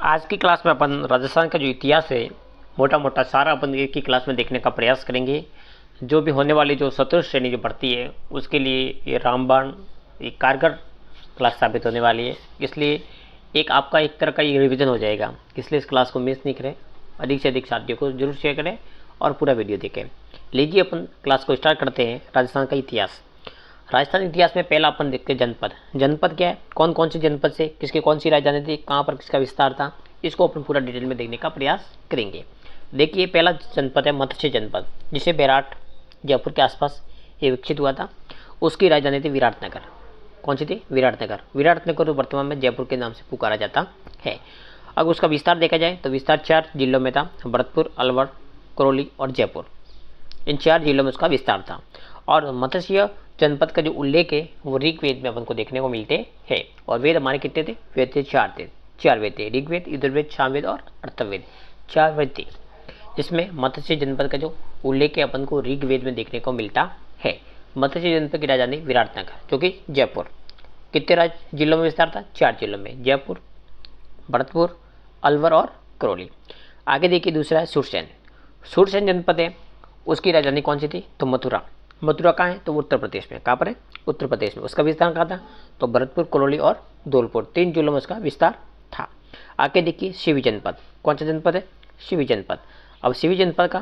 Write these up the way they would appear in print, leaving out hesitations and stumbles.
आज की क्लास में अपन राजस्थान का जो इतिहास है मोटा मोटा सारा अपन एक ही क्लास में देखने का प्रयास करेंगे। जो भी होने वाली जो शत्रु श्रेणी जो बढ़ती है उसके लिए ये रामबाण एक कारगर क्लास साबित होने वाली है। इसलिए एक आपका एक तरह का ये रिवीजन हो जाएगा। इसलिए इस क्लास को मिस नहीं करें, अधिक से अधिक साथियों को जरूर शेयर करें और पूरा वीडियो देखें। लीजिए अपन क्लास को स्टार्ट करते हैं। राजस्थान का इतिहास। राजस्थान इतिहास में पहला अपन देखते हैं जनपद। जनपद क्या है, कौन कौन से जनपद से किसकी कौन सी राजधानी थी, कहाँ पर किसका विस्तार था, इसको अपन पूरा डिटेल में देखने का प्रयास करेंगे। देखिए पहला जनपद है मत्स्य जनपद, जिसे बैराट जयपुर के आसपास ये विकसित हुआ था। उसकी राजधानी थी विराटनगर। कौन सी थी? विराटनगर। विराटनगर वर्तमान में जयपुर के नाम से पुकारा जाता है। अगर उसका विस्तार देखा जाए तो विस्तार 4 जिलों में था, भरतपुर, अलवर, करौली और जयपुर। इन 4 जिलों में उसका विस्तार था। और मत्स्य जनपद का जो उल्लेख है वो ऋग्वेद में अपन को देखने को मिलते हैं। और वेद हमारे कितने थे? वेद थे 4 थे। 4 वेद थे, ऋग्वेद, यजुर्वेद, सामवेद और अथर्ववेद। 4 वेद थे, जिसमें मत्स्य जनपद का जो उल्लेख है अपन को ऋग्वेद में देखने को मिलता है। मत्स्य जनपद की राजधानी विराटनगर, जो कि जयपुर। कितने जिलों में विस्तार था? 4 जिलों में, जयपुर, भरतपुर, अलवर और करौली। आगे देखिए दूसरा है सुरसैन। सुरसैन जनपद है, उसकी राजधानी कौन सी थी? तो मथुरा। मथुरा कहाँ है? तो उत्तर प्रदेश में। कहाँ पर है? उत्तर प्रदेश में। उसका विस्तार कहाँ था? तो भरतपुर, करौली और धौलपुर, 3 जिलों में उसका विस्तार था। आगे देखिए शिवी जनपद। कौन सा जनपद है? शिवी जनपद। अब शिवी जनपद का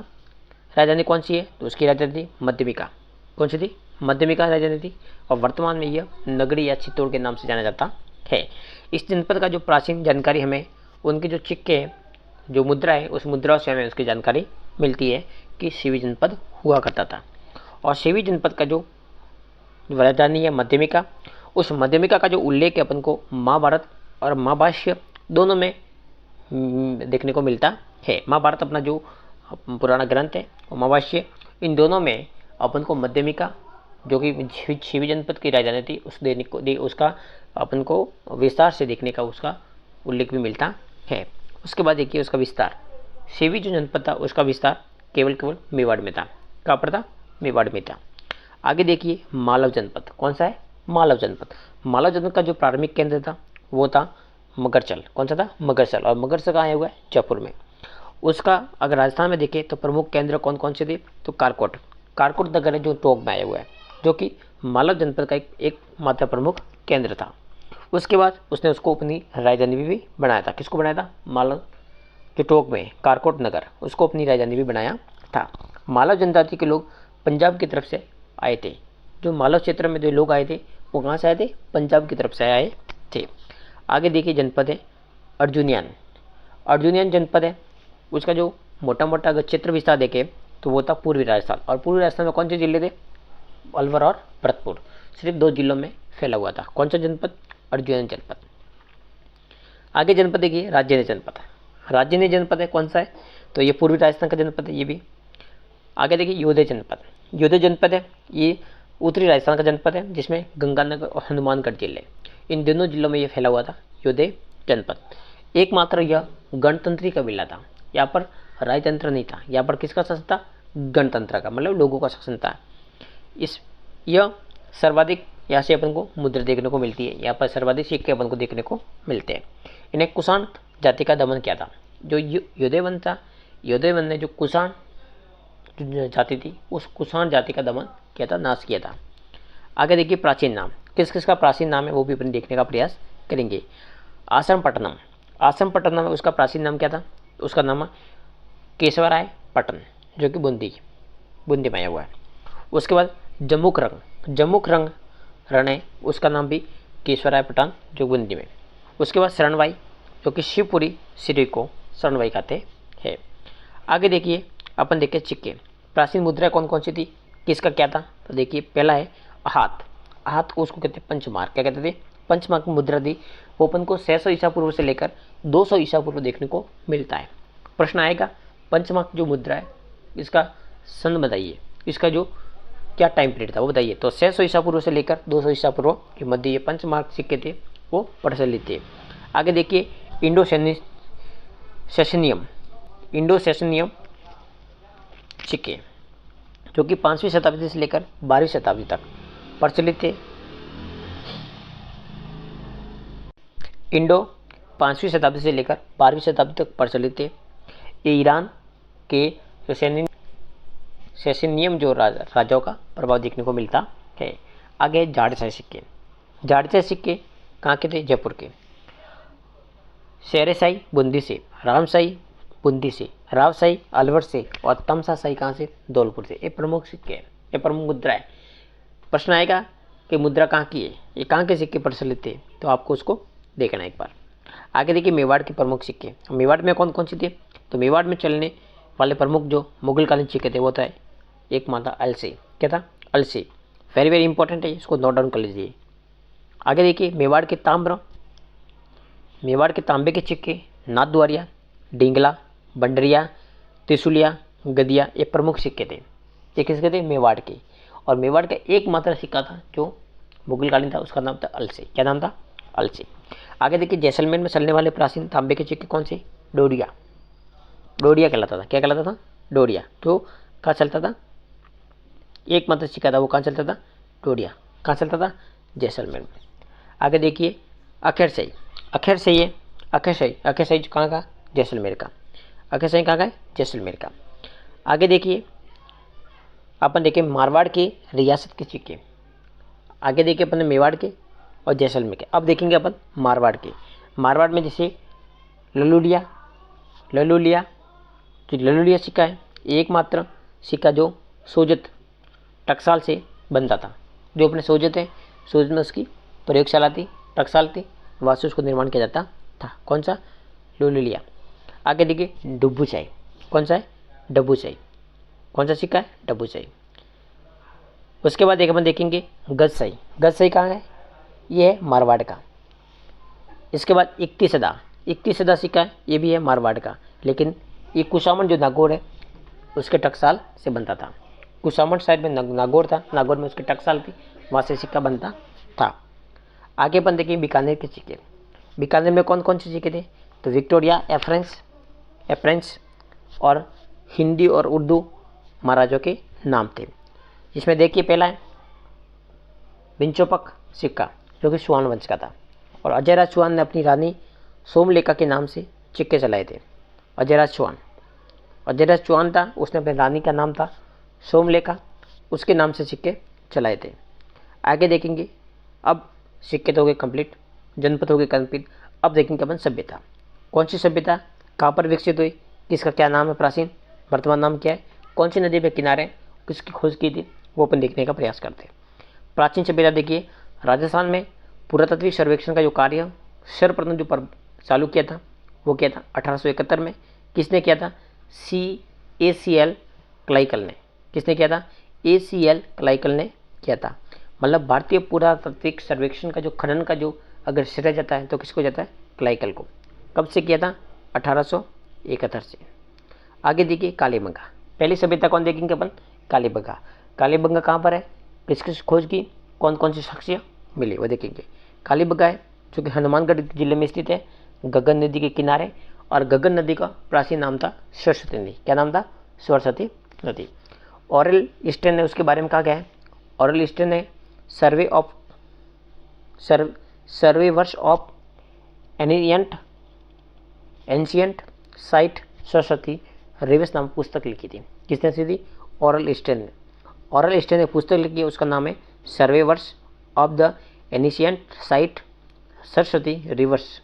राजधानी कौन सी है? तो उसकी राजधानी थी मध्यमिका। कौन सी थी? मध्यमिका राजधानी थी। और वर्तमान में यह नगरी या चित्तौड़ के नाम से जाना जाता है। इस जनपद का जो प्राचीन जानकारी हमें उनके जो सिक्के हैं, जो मुद्रा है, उस मुद्रा से हमें उसकी जानकारी मिलती है कि शिवी जनपद हुआ करता था। और शिवी जनपद का जो राजधानी है मध्यमिका, उस मध्यमिका का जो उल्लेख है अपन को महाभारत और महाभाष्य दोनों में देखने को मिलता है। महाभारत अपना जो पुराना ग्रंथ है और महाभाष्य, इन दोनों में अपन को मध्यमिका जो कि शिवी जनपद की राजधानी थी उसका अपन को विस्तार से देखने का उसका उल्लेख भी मिलता है। उसके बाद देखिए उसका विस्तार। शिवी जो जनपद था उसका विस्तार केवल मेवाड़ में था। कहाँ पर था? मेवाड़ में था। आगे देखिए मालव जनपद। कौन सा है? मालव जनपद। मालव जनपद का जो प्रारंभिक केंद्र था वो था मगरचल। कौन सा था? मगरचल। और मगरचल कहाँ आया हुआ है? जयपुर में। उसका अगर राजस्थान में देखें तो प्रमुख केंद्र कौन कौन से थे? तो कारकोट। कारकोट नगर है जो टोंक में आया हुआ है, जो कि मालव जनपद का एक मात्र प्रमुख केंद्र था। उसके बाद उसने उसको अपनी राजधानी भी बनाया था। किसको बनाया था? मालव जो टोंक में कारकोट नगर, उसको अपनी राजधानी भी बनाया था। मालव जनजाति के लोग पंजाब की तरफ से आए थे। जो मालव क्षेत्र में जो लोग आए थे वो कहाँ से आए थे? पंजाब की तरफ से आए थे। आगे देखिए जनपद है अर्जुनियान। अर्जुनियान जनपद है, उसका जो मोटा मोटा अगर क्षेत्र विस्तार देखें तो वो था पूर्वी राजस्थान। और पूर्वी राजस्थान में कौन से जिले थे? अलवर और भरतपुर, सिर्फ 2 जिलों में फैला हुआ था। कौन सा जनपद? अर्जुनियान जनपद। आगे जनपद देखिए राजधानी जनपद। राजधानी जनपद है, कौन सा है? तो ये पूर्वी राजस्थान का जनपद है ये भी। आगे देखिए योधे जनपद। योधे जनपद है, ये उत्तरी राजस्थान का जनपद है, जिसमें गंगानगर और हनुमानगढ़ जिले, इन दोनों जिलों में ये फैला हुआ था योधे जनपद। एकमात्र यह गणतंत्री कबीला था, यहाँ पर राजतंत्र नहीं था। यहाँ पर किसका शासन था? गणतंत्र का, मतलब लोगों का शासन था। यह सर्वाधिक यहाँ से अपन को मुद्रा देखने को मिलती है। यहाँ पर सर्वाधिक सिक्के अपन को देखने को मिलते हैं। इन्हें कुषाण जाति का दमन किया था। जो योधेवन था, योधेवन ने जो कुषाण जाति थी उस कुषाण जाति का दमन किया था, नाश किया था। आगे देखिए प्राचीन नाम। किस किस का प्राचीन नाम है वो भी अपन देखने का प्रयास करेंगे। आश्रमपट्टनम। आश्रमपट्टनम में उसका प्राचीन नाम क्या था? उसका नाम केशवराय पट्टन, जो कि बूंदी में आया हुआ है। उसके बाद जमुक रंग। जमुक रंग रण है, उसका नाम भी केशवराय पट्टन, जो बूंदी में। उसके बाद शरणवाई, जो कि शिवपुरी श्री को शरणवाई कहते हैं। आगे देखिए अपन देखिए सिक्के। प्राचीन मुद्रा कौन कौन सी थी, किसका क्या था? तो देखिए पहला है आहत। आहत को उसको कहते हैं पंचमार्क। क्या कहते थे? पंचमार्क मुद्रा थी। वो अपन को 600 ईसा पूर्व से लेकर 200 ईसा पूर्व देखने को मिलता है। प्रश्न आएगा पंचमार्क जो मुद्रा है इसका सन बताइए, इसका जो क्या टाइम पीरियड था वो बताइए। तो 600 ईसा पूर्व से लेकर 200 ईसा पूर्व के मध्य ये पंचमार्क सिक्के थे वो प्रचलित थे। आगे देखिए इंडो सेशनियम। इंडो सेशनियम सिक्के, जो कि 5वीं शताब्दी से लेकर 12वीं शताब्दी तक प्रचलित थे। इंडो 5वीं शताब्दी से लेकर 12वीं शताब्दी तक प्रचलित थे। ये ईरान के सेसेनियम जो राजाओं का प्रभाव देखने को मिलता है। आगे जाड़शाही सिक्के। जाड़शाही सिक्के कहाँ के थे? जयपुर के। शेरशाही बूंदी से, रामशाही बूंदी से, रावशाही अलवर से और तमसाशाही कहाँ से? धौलपुर से। ये प्रमुख सिक्के हैं, ये प्रमुख मुद्रा है। प्रश्न आएगा कि मुद्रा कहाँ की है, ये कहाँ के सिक्के प्रचलित थे, तो आपको उसको देखना है एक बार। आगे देखिए मेवाड़ के प्रमुख सिक्के। मेवाड़ में कौन कौन से थे? तो मेवाड़ में चलने वाले प्रमुख जो मुगलकालीन सिक्के थे वो था एक माता अलसी। क्या था? अलसी। वेरी वेरी इंपॉर्टेंट है, इसको नोट डाउन कर लीजिए। आगे देखिए मेवाड़ के तांबे के सिक्के नाथद्वारिया, डिंगला, बंडरिया, त्रिशूलिया, गदिया, ये प्रमुख सिक्के थे। ये किसके थे? मेवाड़ के। और मेवाड़ का एकमात्र सिक्का था जो मुगलकालीन था, उसका नाम था अलसी। क्या नाम था? अलसी। आगे देखिए जैसलमेर में चलने वाले प्राचीन तांबे के सिक्के कौन से? डोरिया। डोरिया कहलाता था। क्या कहलाता था? डोरिया। जो कहाँ चलता था? एकमात्र सिक्का था वो कहाँ चलता था? डोरिया। कहाँ चलता था? जैसलमेर में। आगे देखिए अखेरशाही। अखेरशाही कहाँ का? जैसलमेर का। अखेरशाही कहाँ का है? जैसलमेर का। आगे देखिए अपन देखिए मारवाड़ के रियासत के सिक्के। आगे देखिए अपन मेवाड़ के और जैसलमेर के। अब देखेंगे अपन मारवाड़ के। मारवाड़ में जैसे ललुलिया जो ललुलिया सिक्का है, एकमात्र सिक्का जो सोजत टकसाल से बनता था। जो अपने सोजत है, सोजत में उसकी प्रयोगशाला थी, टकसाल थी, वहाँ से उसको निर्माण किया जाता था। कौन सा? ललुलिया। आगे देखिए डुब्बूशाही। कौन सा है? डब्बूशाही। कौन सा सिक्का है? डब्बूशाही। उसके बाद अपन देखेंगे गजशाही। गजशाही कहाँ है? ये है मारवाड़ का। इसके बाद इकतीस सदा सिक्का है, ये भी है मारवाड़ का। लेकिन ये कुशामन जो नागौर है उसके टकसाल से बनता था। कुशामन साइड में नागौर था, नागौर में उसकी टकसाल थी, वहाँ से सिक्का बनता था। आगे अपन देखिए बीकानेर के सिक्के। बीकानेर में कौन कौन से सिक्के थे? तो विक्टोरिया, एफ्रेंस और हिंदी और उर्दू महाराजों के नाम थे। इसमें देखिए पहला है विंचोपक सिक्का जो कि चौहान वंश का था, और अजयराज चौहान ने अपनी रानी सोमलेखा के नाम से सिक्के चलाए थे। अजयराज चौहान था, उसने अपनी रानी का नाम था सोमलेखा, उसके नाम से सिक्के चलाए थे। आगे देखेंगे, अब सिक्के तो हो गए कंप्लीट, जनपद हो गए कंप्लीट। अब देखेंगे अपन सभ्यता। कौन सी सभ्यता कहाँ पर विकसित हुई, किसका क्या नाम है, प्राचीन वर्तमान नाम क्या है, कौन सी नदी पे किनारे, किसकी खोज की थी, वो अपन देखने का प्रयास करते हैं। प्राचीन सभ्यता देखिए राजस्थान में पुरातत्वीय सर्वेक्षण का जो कार्य सर्वप्रथम जो चालू किया था वो किया था 1871 में। किसने किया था? ACL क्लाइकल ने। किसने किया था? ACL क्लाइकल ने किया था। मतलब भारतीय पुरातात्विक सर्वेक्षण का जो खनन का जो अगर श्रेय जाता है तो किसको जाता है? क्लाइकल को। कब से किया था? 1871 से। आगे देखिए कालीबंगा। पहली सभ्यता कौन देखेंगे अपन? कालीबंगा। कालीबंगा कहाँ पर है, किसकी खोज की, कौन कौन सी साक्ष्य मिली वो देखेंगे। कालीबंगा है जो कि हनुमानगढ़ जिले में स्थित है, गगन नदी के किनारे, और गगन नदी का प्राचीन नाम था सरस्वती नदी। क्या नाम था? सरस्वती नदी। ऑरल स्टेन ने उसके बारे में कहा गया है, ऑरल स्टेन ने surveyors of ancient site Saraswati rivers नाम पुस्तक लिखी थी। किसने सी थी? ऑरल स्टेन ने। ऑरल स्टेन ने पुस्तक लिखी है, उसका नाम है surveyors of the ancient site Saraswati rivers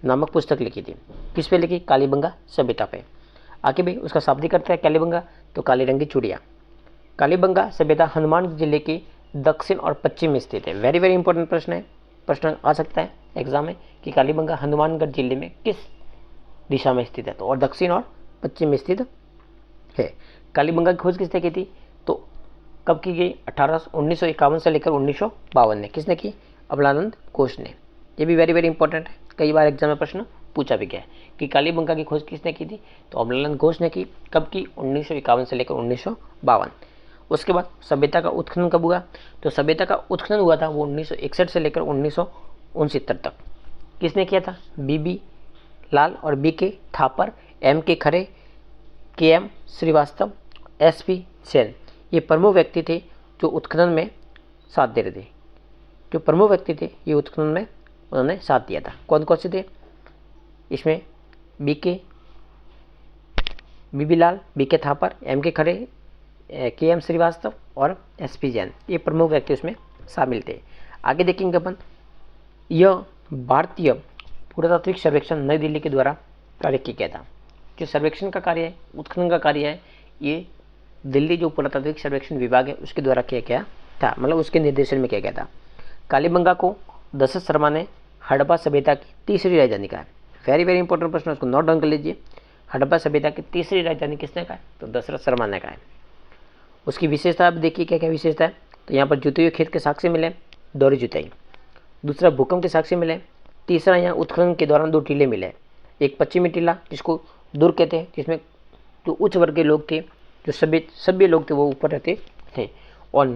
नामक पुस्तक लिखी थी। किस पे लिखी? कालीबंगा सभ्यता पे। आगे भी उसका शाब्दिक अर्थ है कालीबंगा, तो काली रंग की चूड़िया। कालीबंगा सभ्यता हनुमान जिले के दक्षिण और पश्चिम में स्थित है। वेरी वेरी इंपॉर्टेंट प्रश्न है, प्रश्न आ सकता है एग्जाम में कि कालीबंगा हनुमानगढ़ जिले में किस दिशा में स्थित है, तो और दक्षिण और पश्चिम में स्थित है। कालीबंगा की खोज किसने की थी? तो कब की गई? 1951 से लेकर 1952 ने। किसने की? अबलानंद घोष ने। ये भी वेरी वेरी इंपॉर्टेंट है, कई बार एग्जाम में प्रश्न पूछा भी गया है कि कालीबंगा की खोज किसने की थी, तो अबलानंद घोष ने की। कब की? 1951 से लेकर 1952। उसके बाद सभ्यता का उत्खनन कब हुआ? तो सभ्यता का उत्खनन हुआ था वो 1961 से लेकर 1969 तक। किसने किया था? BB लाल और BK थापर, MK खरे, KM श्रीवास्तव, SP सेन, ये प्रमुख व्यक्ति थे जो उत्खनन में साथ दे रहे थे। जो प्रमुख व्यक्ति थे ये उत्खनन में उन्होंने साथ दिया था। कौन कौन से थे? इसमें बीबी लाल, बीके थापर, एम.के. खरे, के.एम. श्रीवास्तव और एस.पी. जैन, ये प्रमुख व्यक्ति उसमें शामिल थे। आगे देखेंगे अपन, यह भारतीय पुरातात्विक सर्वेक्षण नई दिल्ली के द्वारा कार्य किया गया था। जो सर्वेक्षण का कार्य है, उत्खनन का कार्य है, ये दिल्ली जो पुरातात्विक सर्वेक्षण विभाग है उसके द्वारा किया गया था, मतलब उसके निर्देशन में किया गया था। कालीबंगा को दशरथ शर्मा ने हड़प्पा सभ्यता की तीसरी राजधानी कहा है। वेरी वेरी इंपॉर्टेंट प्रश्न, उसको नोट डाउन कर लीजिए। हड़प्पा सभ्यता की तीसरी राजधानी किसने कहा है? तो दशरथ शर्मा ने कहा है। उसकी विशेषता आप देखिए क्या क्या विशेषता है। तो यहाँ पर जुते हुए खेत के साक्ष्य मिले, दोहरी जुताई। दूसरा, भूकंप के साक्ष्य मिले। तीसरा, यहाँ उत्खनन के दौरान 2 टीले मिले, एक पश्चिमी टीला जिसको दुर्ग कहते हैं, जिसमें जो उच्च वर्ग के लोग थे, जो सभ्य लोग थे वो ऊपर रहते थे, और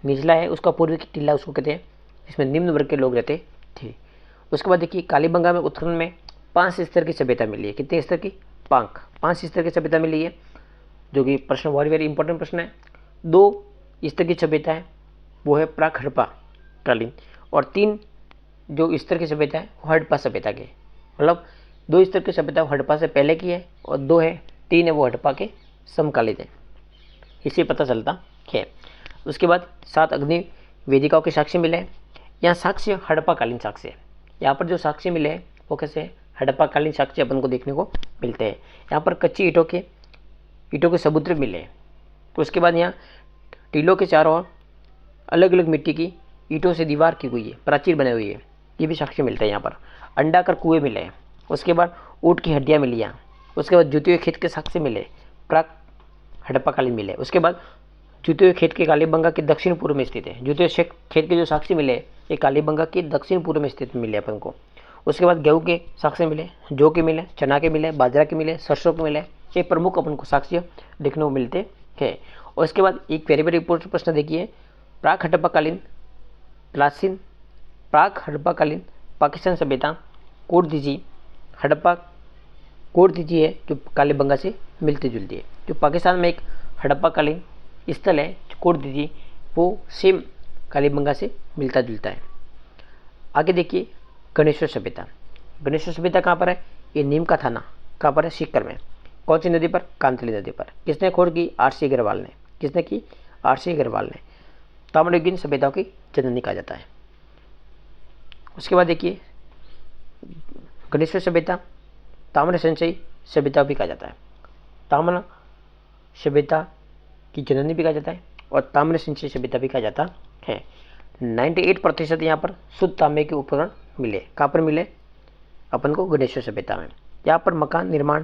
निचला है उसका पूर्वी टीला उसको कहते हैं, जिसमें निम्न वर्ग के लोग रहते थे। उसके बाद देखिए, कालीबंगा में उत्खनन में 5 स्तर की सभ्यता मिली है। कितने स्तर की? 5 स्तर की सभ्यता मिली है, जो कि प्रश्न वेरी वेरी इंपॉर्टेंट प्रश्न है। 2 स्तर की सभ्यता है वो है प्राक हड़प्पा कालीन, और 3 जो स्तर की सभ्यता है वो हड़प्पा सभ्यता के, मतलब 2 स्तर की सभ्यता हड़प्पा से पहले की है, और 3 है वो हड़प्पा के समकालीन है, इससे पता चलता है। उसके बाद 7 अग्नि वेदिकाओं के साक्ष्य मिले हैं। यहाँ साक्ष्य हड़प्पा कालीन साक्ष्य है। यहाँ पर जो साक्ष्य मिले हैं वो कैसे है? हड़प्पा कालीन साक्ष्य अपन को देखने को मिलते हैं। यहाँ पर कच्ची ईंटों के सबूत मिले हैं। उसके बाद यहाँ टीलों के चारों ओर अलग अलग मिट्टी की ईंटों से दीवार की हुई है, प्राचीर बने हुई है, ये भी साक्ष्य मिलते हैं। यहाँ पर अंडाकार कुएं मिले हैं। उसके बाद ऊँट की हड्डियाँ मिली यहाँ। उसके बाद जुते हुए खेत के साक्ष्य मिले, प्राक हड़प्पा कालीन मिले। उसके बाद जुते हुए खेत के कालीबंगा के दक्षिण पूर्व में स्थित है। जुते हुए खेत के जो साक्ष्य मिले ये कालीबंगा के दक्षिण पूर्व में स्थित मिले अपन को। उसके बाद गेहूं के साक्ष्य मिले, जौ के मिले, चना के मिले, बाजरा के मिले, सरसों के मिले, ये प्रमुख अपन को साक्ष्य देखने को मिलते हैं। और उसके बाद एक वेरी वेरी इंपॉर्टेंट प्रश्न देखिए, प्राक हड़प्पा कालीन पाकिस्तान सभ्यता कोड दीजिए। हड़प्पा कोड दीजिए है जो कालीबंगा से मिलती जुलती है। जो पाकिस्तान में एक हड़प्पा कालीन स्थल है कोड दीजिए, वो सेम कालीबंगा से मिलता जुलता है। आगे देखिए, गणेश्वर सभ्यता। गणेश्वर सभ्यता कहाँ पर है? ये नीम का थाना कहाँ पर है? सीकर में। कौन सी नदी पर? कांतली नदी पर। किसने खोज की? आर.सी. अग्रवाल ने। किसने की? आर.सी. अग्रवाल ने। ताम्रयुगीन सभ्यताओं की जननी कहा जाता है। उसके बाद देखिए, गणेश्वर सभ्यता ताम्र संचयी सभ्यता भी कहा जाता है। ताम्र सभ्यता की जननी भी कहा जाता है और ताम्र संचयी सभ्यता भी कहा जाता है। 98% यहाँ पर शुद्ध तांबे के उपकरण मिले। कहाँ पर मिले? अपन को गणेश्वर सभ्यता में। यहाँ पर मकान निर्माण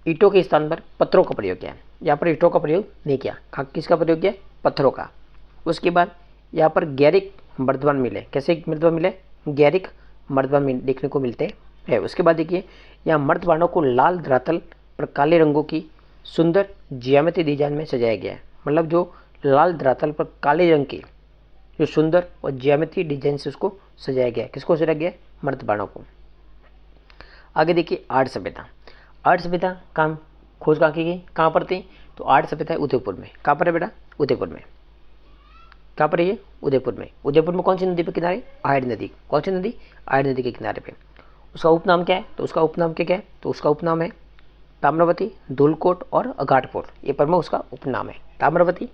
ईंटों के स्थान पर पत्थरों का प्रयोग किया है। यहाँ पर ईंटों का प्रयोग नहीं किया। किसका प्रयोग किया? पत्थरों का। उसके बाद यहाँ पर गैरिक मर्दवान मिले। कैसे मर्दवान मिले? गैरिक मर्दवान देखने को मिलते हैं। उसके बाद देखिए, यहाँ मर्दवानों को लाल धरातल पर काले रंगों की सुंदर ज्यामिति डिजाइन में सजाया गया है। मतलब जो लाल धरातल पर काले रंग की जो सुंदर और ज्यामिति डिजाइन से उसको सजाया गया है। किसको सजाया गया है? मर्दबानों को। आगे देखिए, आर्य सभ्यता। आर्य सभ्यता खोज कहाँ की गई? कहाँ पर थी? तो आर्य सभ्यता है उदयपुर में। कहाँ पर है बेटा? उदयपुर में। कहाँ पर है ये? उदयपुर में। उदयपुर में कौन सी नदी पे किनारे? आर्य नदी। कौन सी नदी? आर्य नदी के किनारे पे। उसका उपनाम क्या है? तो उसका उपनाम क्या है? तो उसका उपनाम है ताम्रवती, धूलकोट और अघाटपुर। ये प्रमुख उसका उपनाम है। ताम्रवती,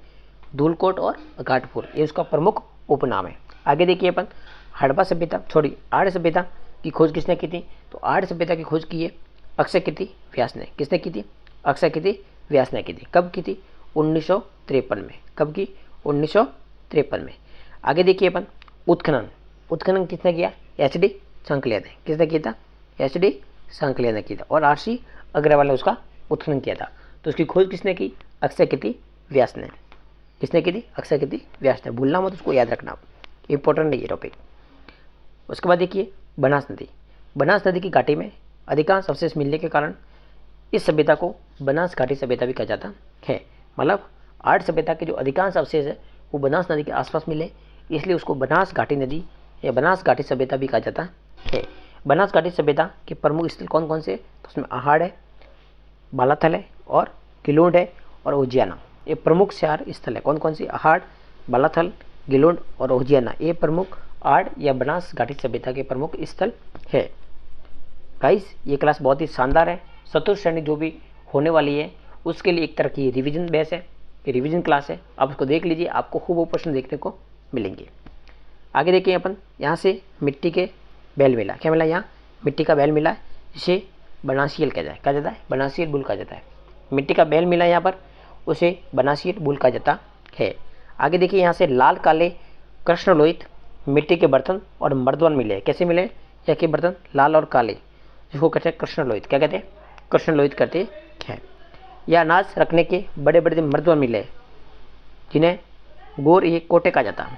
धूलकोट और अघाटपुर, ये उसका प्रमुख उपनाम है। आगे देखिए अपन, हड़प्पा सभ्यता आर्य सभ्यता की खोज किसने की थी? तो आर्य सभ्यता की खोज की है अक्षय कीर्ति व्यास ने। किसने की थी? अक्षय कीर्ति व्यास ने की थी। कब की थी? 1953 में। कब की? 1953 में। आगे देखिए अपन, उत्खनन किसने किया? एच.डी. सांकलिया ने। किसने किया था? एच.डी. सांकलिया ने किया था। और आर.सी. अग्रवाल ने उसका उत्खनन किया था। तो उसकी खोज किसने की? अक्षय कीर्ति व्यास ने। किसने की थी? अक्षय कीर्ति व्यास ने। भूलना मत, उसको याद रखना, इंपॉर्टेंट है ये टॉपिक। उसके बाद देखिए, बनास नदी। बनास नदी की घाटी में अधिकांश अवशेष मिलने के कारण इस सभ्यता को बनास घाटी सभ्यता भी कहा जाता है। मतलब आर्य सभ्यता के जो अधिकांश अवशेष है वो बनास नदी के आसपास मिले, इसलिए उसको बनास घाटी नदी या बनास घाटी सभ्यता भी कहा जाता है। बनास घाटी सभ्यता के प्रमुख स्थल कौन कौन से? तो उसमें आहाड़ है, बालाथल है और गिलोड है और उजियाना। ये प्रमुख 4 स्थल है। कौन कौन सी? आहाड़, बालाथल, गिलोड और उजियाना। ये प्रमुख आर्य या बनास घाटी सभ्यता के प्रमुख स्थल है। गाइस ये क्लास बहुत ही शानदार है। चतुर्थ श्रेणी जो भी होने वाली है उसके लिए एक तरह की रिवीजन बेस है, ये रिवीजन क्लास है। आप उसको देख लीजिए, आपको खूब वो प्रश्न देखने को मिलेंगे। आगे देखिए अपन यहाँ से मिट्टी के बैल मिला, क्या मिला यहाँ मिट्टी का बैल मिला, जिसे बनासियल कहा जाए, कहा जाता है बनासियल बुल कहा जाता है। मिट्टी का बैल मिला यहाँ पर, उसे बनासियल बुल कहा जाता है। आगे देखिए यहाँ से लाल काले कृष्ण लोहित मिट्टी के बर्तन और मर्दवन मिले, कैसे मिले यह के बर्तन लाल और काले, जिसको कहते हैं कृष्ण लोहित, क्या कहते हैं कृष्ण लोहित कहते हैं। या अनाज रखने के बड़े बड़े मर्दवन मिले, जिन्हें गोर या कोटे कहा जाता है।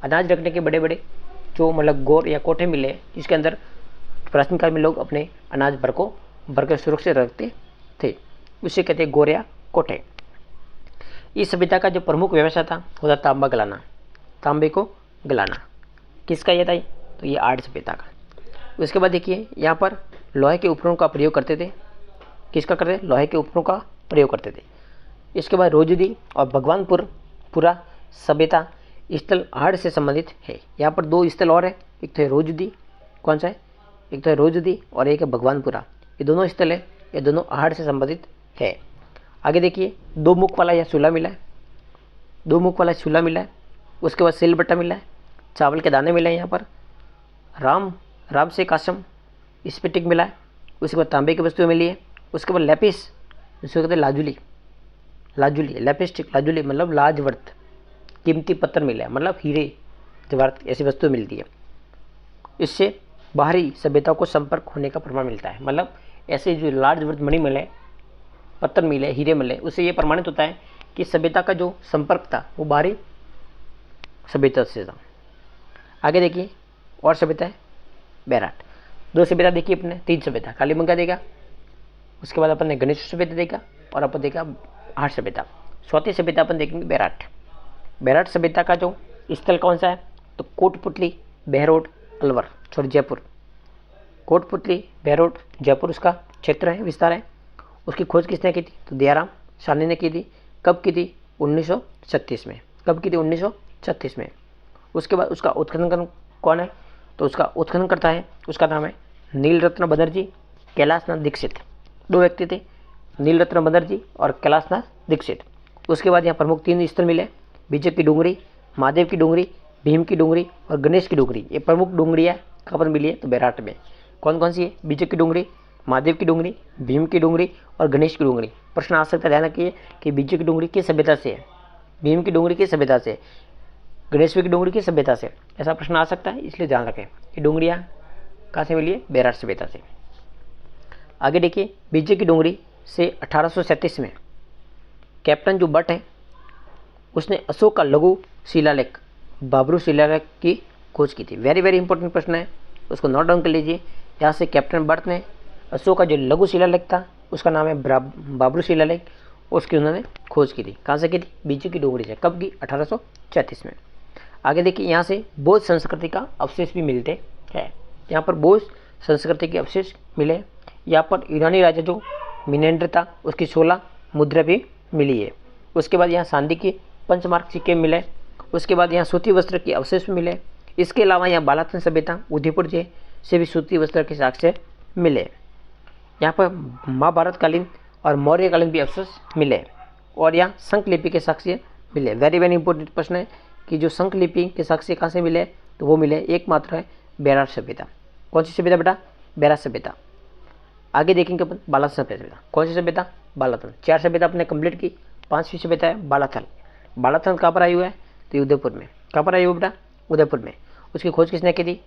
अनाज रखने के बड़े बड़े जो मतलब गोर या कोठे मिले, जिसके अंदर प्राचीन काल में लोग अपने अनाज भर के सुरक्षित रखते थे, उसे कहते हैं गोर या कोठे। इस सभ्यता का जो प्रमुख व्यवसाय था वो था तांबा गलाना, तांबे को गलाना। किसका ये था, तो ये आर्य सभ्यता का। उसके बाद देखिए यहाँ पर लोहे के उपकरणों का प्रयोग करते थे, किसका करते थे, लोहे के उपकरणों का प्रयोग करते थे। इसके बाद रोजदी और भगवानपुर पूरा सभ्यता स्थल आर्य से संबंधित है। यहाँ पर दो स्थल और है, एक तो है रोजदी, कौन सा है, एक तो है रोजदी और एक है भगवानपुरा। ये दोनों स्थल है, ये दोनों आर्य से संबंधित है। आगे देखिए दो मुख वाला यह चूल्हा मिला है, दो मुख वाला चूल्हा मिला है। उसके बाद सिलबट्टा मिला है, चावल के दाने मिले हैं यहाँ पर। राम से कासम स्फटिक मिला है। उसके बाद तांबे की वस्तुएं मिली है। उसके बाद लेपिस, जिसको कहते हैं लाजुली, लेपिस्टिक लाजुली मतलब लाजवर्त, कीमती पत्थर मिला है मतलब हीरे जवाहरात ऐसी वस्तुएं मिलती है। इससे बाहरी सभ्यता को संपर्क होने का प्रमाण मिलता है, मतलब ऐसे जो लाजवर्त मणि मिले, पत्थर मिले, हीरे मिले, उससे ये प्रमाणित होता है कि सभ्यता का जो संपर्क था वो बाहरी सभ्यता से था। आगे देखिए और सभ्यता है बैराट। दो सभ्यता देखिए अपने, तीन सभ्यता कालीबंगा देगा, उसके बाद अपन ने गणेश सभ्यता देखा और अपन देखा आर्य सभ्यता। चौथी सभ्यता अपन देखेंगे बैराट। बैराट सभ्यता का जो स्थल कौन सा है, तो कोटपुतली, बहरोड, अलवर, सॉरी जयपुर। कोटपुतली, बहरोड, जयपुर उसका क्षेत्र है, विस्तार है। उसकी खोज किसने की थी, तो दयाराम साहनी ने की थी। कब की थी, 1936 में। कब की थी, 1936 में। उसके बाद उसका उत्खनन कौन है, तो उसका उत्खनन करता है, उसका नाम है नीलरत्न बनर्जी, कैलाशनाथ दीक्षित। दो व्यक्ति थे, नीलरत्न बनर्जी और कैलाशनाथ दीक्षित। उसके बाद यहाँ प्रमुख तीन स्थल मिले, विजय की डूंगरी, महादेव की डूंगरी, भीम की डूंगरी और गणेश की डूंगरी। ये प्रमुख डूंगरियाँ कहाँ पर मिली है, तो बैराट में। कौन कौन सी है, विजय की डूंगरी, महादेव की डूंगरी, भीम की डूंगरी और गणेश की डूंगरी। प्रश्न आ सकता है, ध्यान रखिए कि विजय की डूंगरी किस सभ्यता से है, भीम की डूंगरी किस सभ्यता से, गणेश की डूंगरी किस सभ्यता से, ऐसा प्रश्न आ सकता है, इसलिए ध्यान रखें। ये डूंगरियाँ कहाँ से मिली है, बैराट सभ्यता से। आगे देखिए विजय की डूंगरी से 1837 में कैप्टन जो बट है उसने अशोक का लघु शिलालेख बाबरू शिलालेख की खोज की थी। वेरी वेरी इंपॉर्टेंट प्रश्न है, उसको नोट डाउन कर लीजिए। यहाँ से कैप्टन बट ने अशोक का जो लघु शिलालेख था उसका नाम है बाबरू शिलालेख, उसकी उन्होंने खोज की थी। कहाँ से की थी, विजय की डूंगरी से। कब की, 1836 में। आगे देखिए यहाँ से बौद्ध संस्कृति का अवशेष भी मिलते हैं। यहाँ पर बौद्ध संस्कृति के अवशेष मिले। यहाँ पर यूनानी राजा जो मिनेंडर था उसकी 16 मुद्रा भी मिली है। उसके बाद यहाँ सांदी के पंचमार्क सिक्के मिले। उसके बाद यहाँ सूती वस्त्र के अवशेष भी मिले। इसके अलावा यहाँ बालातन सभ्यता उदयपुर से भी सूती वस्त्र के साक्ष्य मिले। यहाँ पर महाभारत कालीन और मौर्य कालीन भी अवशेष मिले और यहाँ शंख लिपि के साक्ष्य मिले। वेरी वेरी इंपॉर्टेंट प्रश्न है कि जो शंख लिपि के साक्ष्य कहाँ से मिले, तो वो मिले एकमात्र है बैराट सभ्यता। कौन सी सभ्यता बेटा, बैराट सभ्यता। आगे देखेंगे अपन बालातन सभ्यता। कौन सी सभ्यता, बालातन। 4 सभ्यता अपने कंप्लीट की। 5वीं सभ्यता है बालाथल। बालाथल कहाँ पर आई हुआ है, तो उदयपुर में। कहाँ पर आई हुआ बेटा, उदयपुर में। उसकी खोज किसने की थी,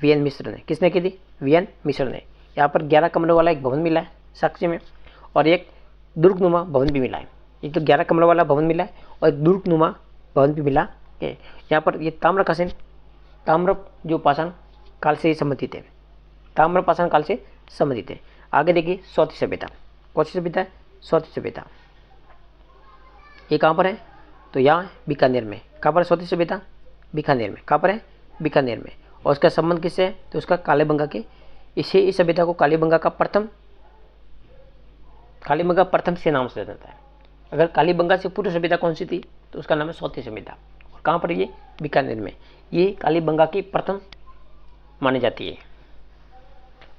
वीएन मिश्र ने। किसने की थी, वीएन मिश्र ने। यहाँ पर 11 कमरों वाला एक भवन मिला है साक्ष्य में और एक दुर्गनुमा भवन भी मिला है। एक तो 11 कमरों वाला भवन मिला है और एक दुर्गनुमा भवन भी मिला है। यहाँ पर ये ताम्र जो पाषाण काल से संबंधित है, ताम्र पाषाण काल से संबंधित है। आगे देखिए चौथी सभ्यता। कौन सी सभ्यता है, चौथी सभ्यता। ये कहाँ पर है, तो यहाँ बीकानेर में। कहाँ पर है चौथी सभ्यता, बीकानेर में। कहाँ पर है, बीकानेर में। और उसका संबंध किससे है, तो उसका कालीबंगा के, इसे इस सभ्यता को कालीबंगा प्रथम से नाम से जाता है। अगर कालीबंगा से पूर्व सभ्यता कौन सी थी, तो उसका नाम है चौथी सभ्यता। और कहाँ पर ये, बीकानेर में। ये कालीबंगा की प्रथम मानी जाती है।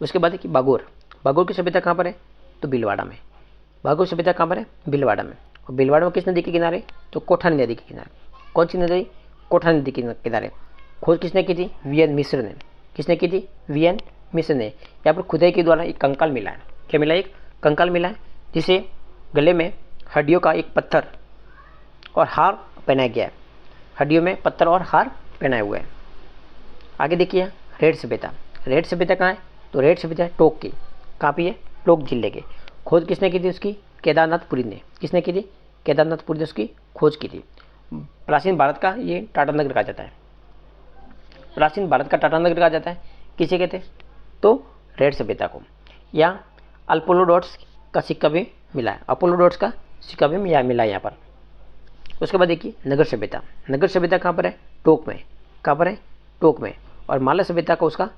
उसके बाद देखिए बागोर। बागोर की सभ्यता कहाँ पर है? तो भीलवाड़ा में। बागोर सभ्यता कहाँ पर है? भीलवाड़ा में। और भीलवाड़ा में किस नदी के किनारे? तो कोठानी नदी के किनारे। कौन सी नदी? कोठानी नदी के किनारे। खोज किसने की थी? वीएन मिश्र ने। किसने की थी? वीएन मिश्र ने। यहाँ पर खुदाई के द्वारा एक कंकाल मिला है। क्या मिला? एक कंकाल मिला है, जिसे गले में हड्डियों का एक पत्थर और हार पहनाया गया है। हड्डियों में पत्थर और हार पहनाए हुए हैं। आगे देखिए रेड सभ्यता। रेड सभ्यता कहाँ है? तो रेड सभ्यता टोक की। कहाँ पे है? टोक जिले के। खोज किसने की थी उसकी? केदारनाथपुरी ने। किसने की थी? केदारनाथपुरी ने उसकी खोज की थी। प्राचीन भारत का ये टाटा नगर कहा जाता है। प्राचीन भारत का टाटा नगर कहा जाता है। किसे कहते हैं? तो रेड सभ्यता को। या अपोलोडोट्स का सिक्का भी मिला है। अपोलोडोट्स का सिक्का भी मिला है यहाँ पर। उसके बाद देखिए नगर सभ्यता। नगर सभ्यता कहाँ पर है? टोक में। कहाँ पर है? टोक में। और माला सभ्यता को उसका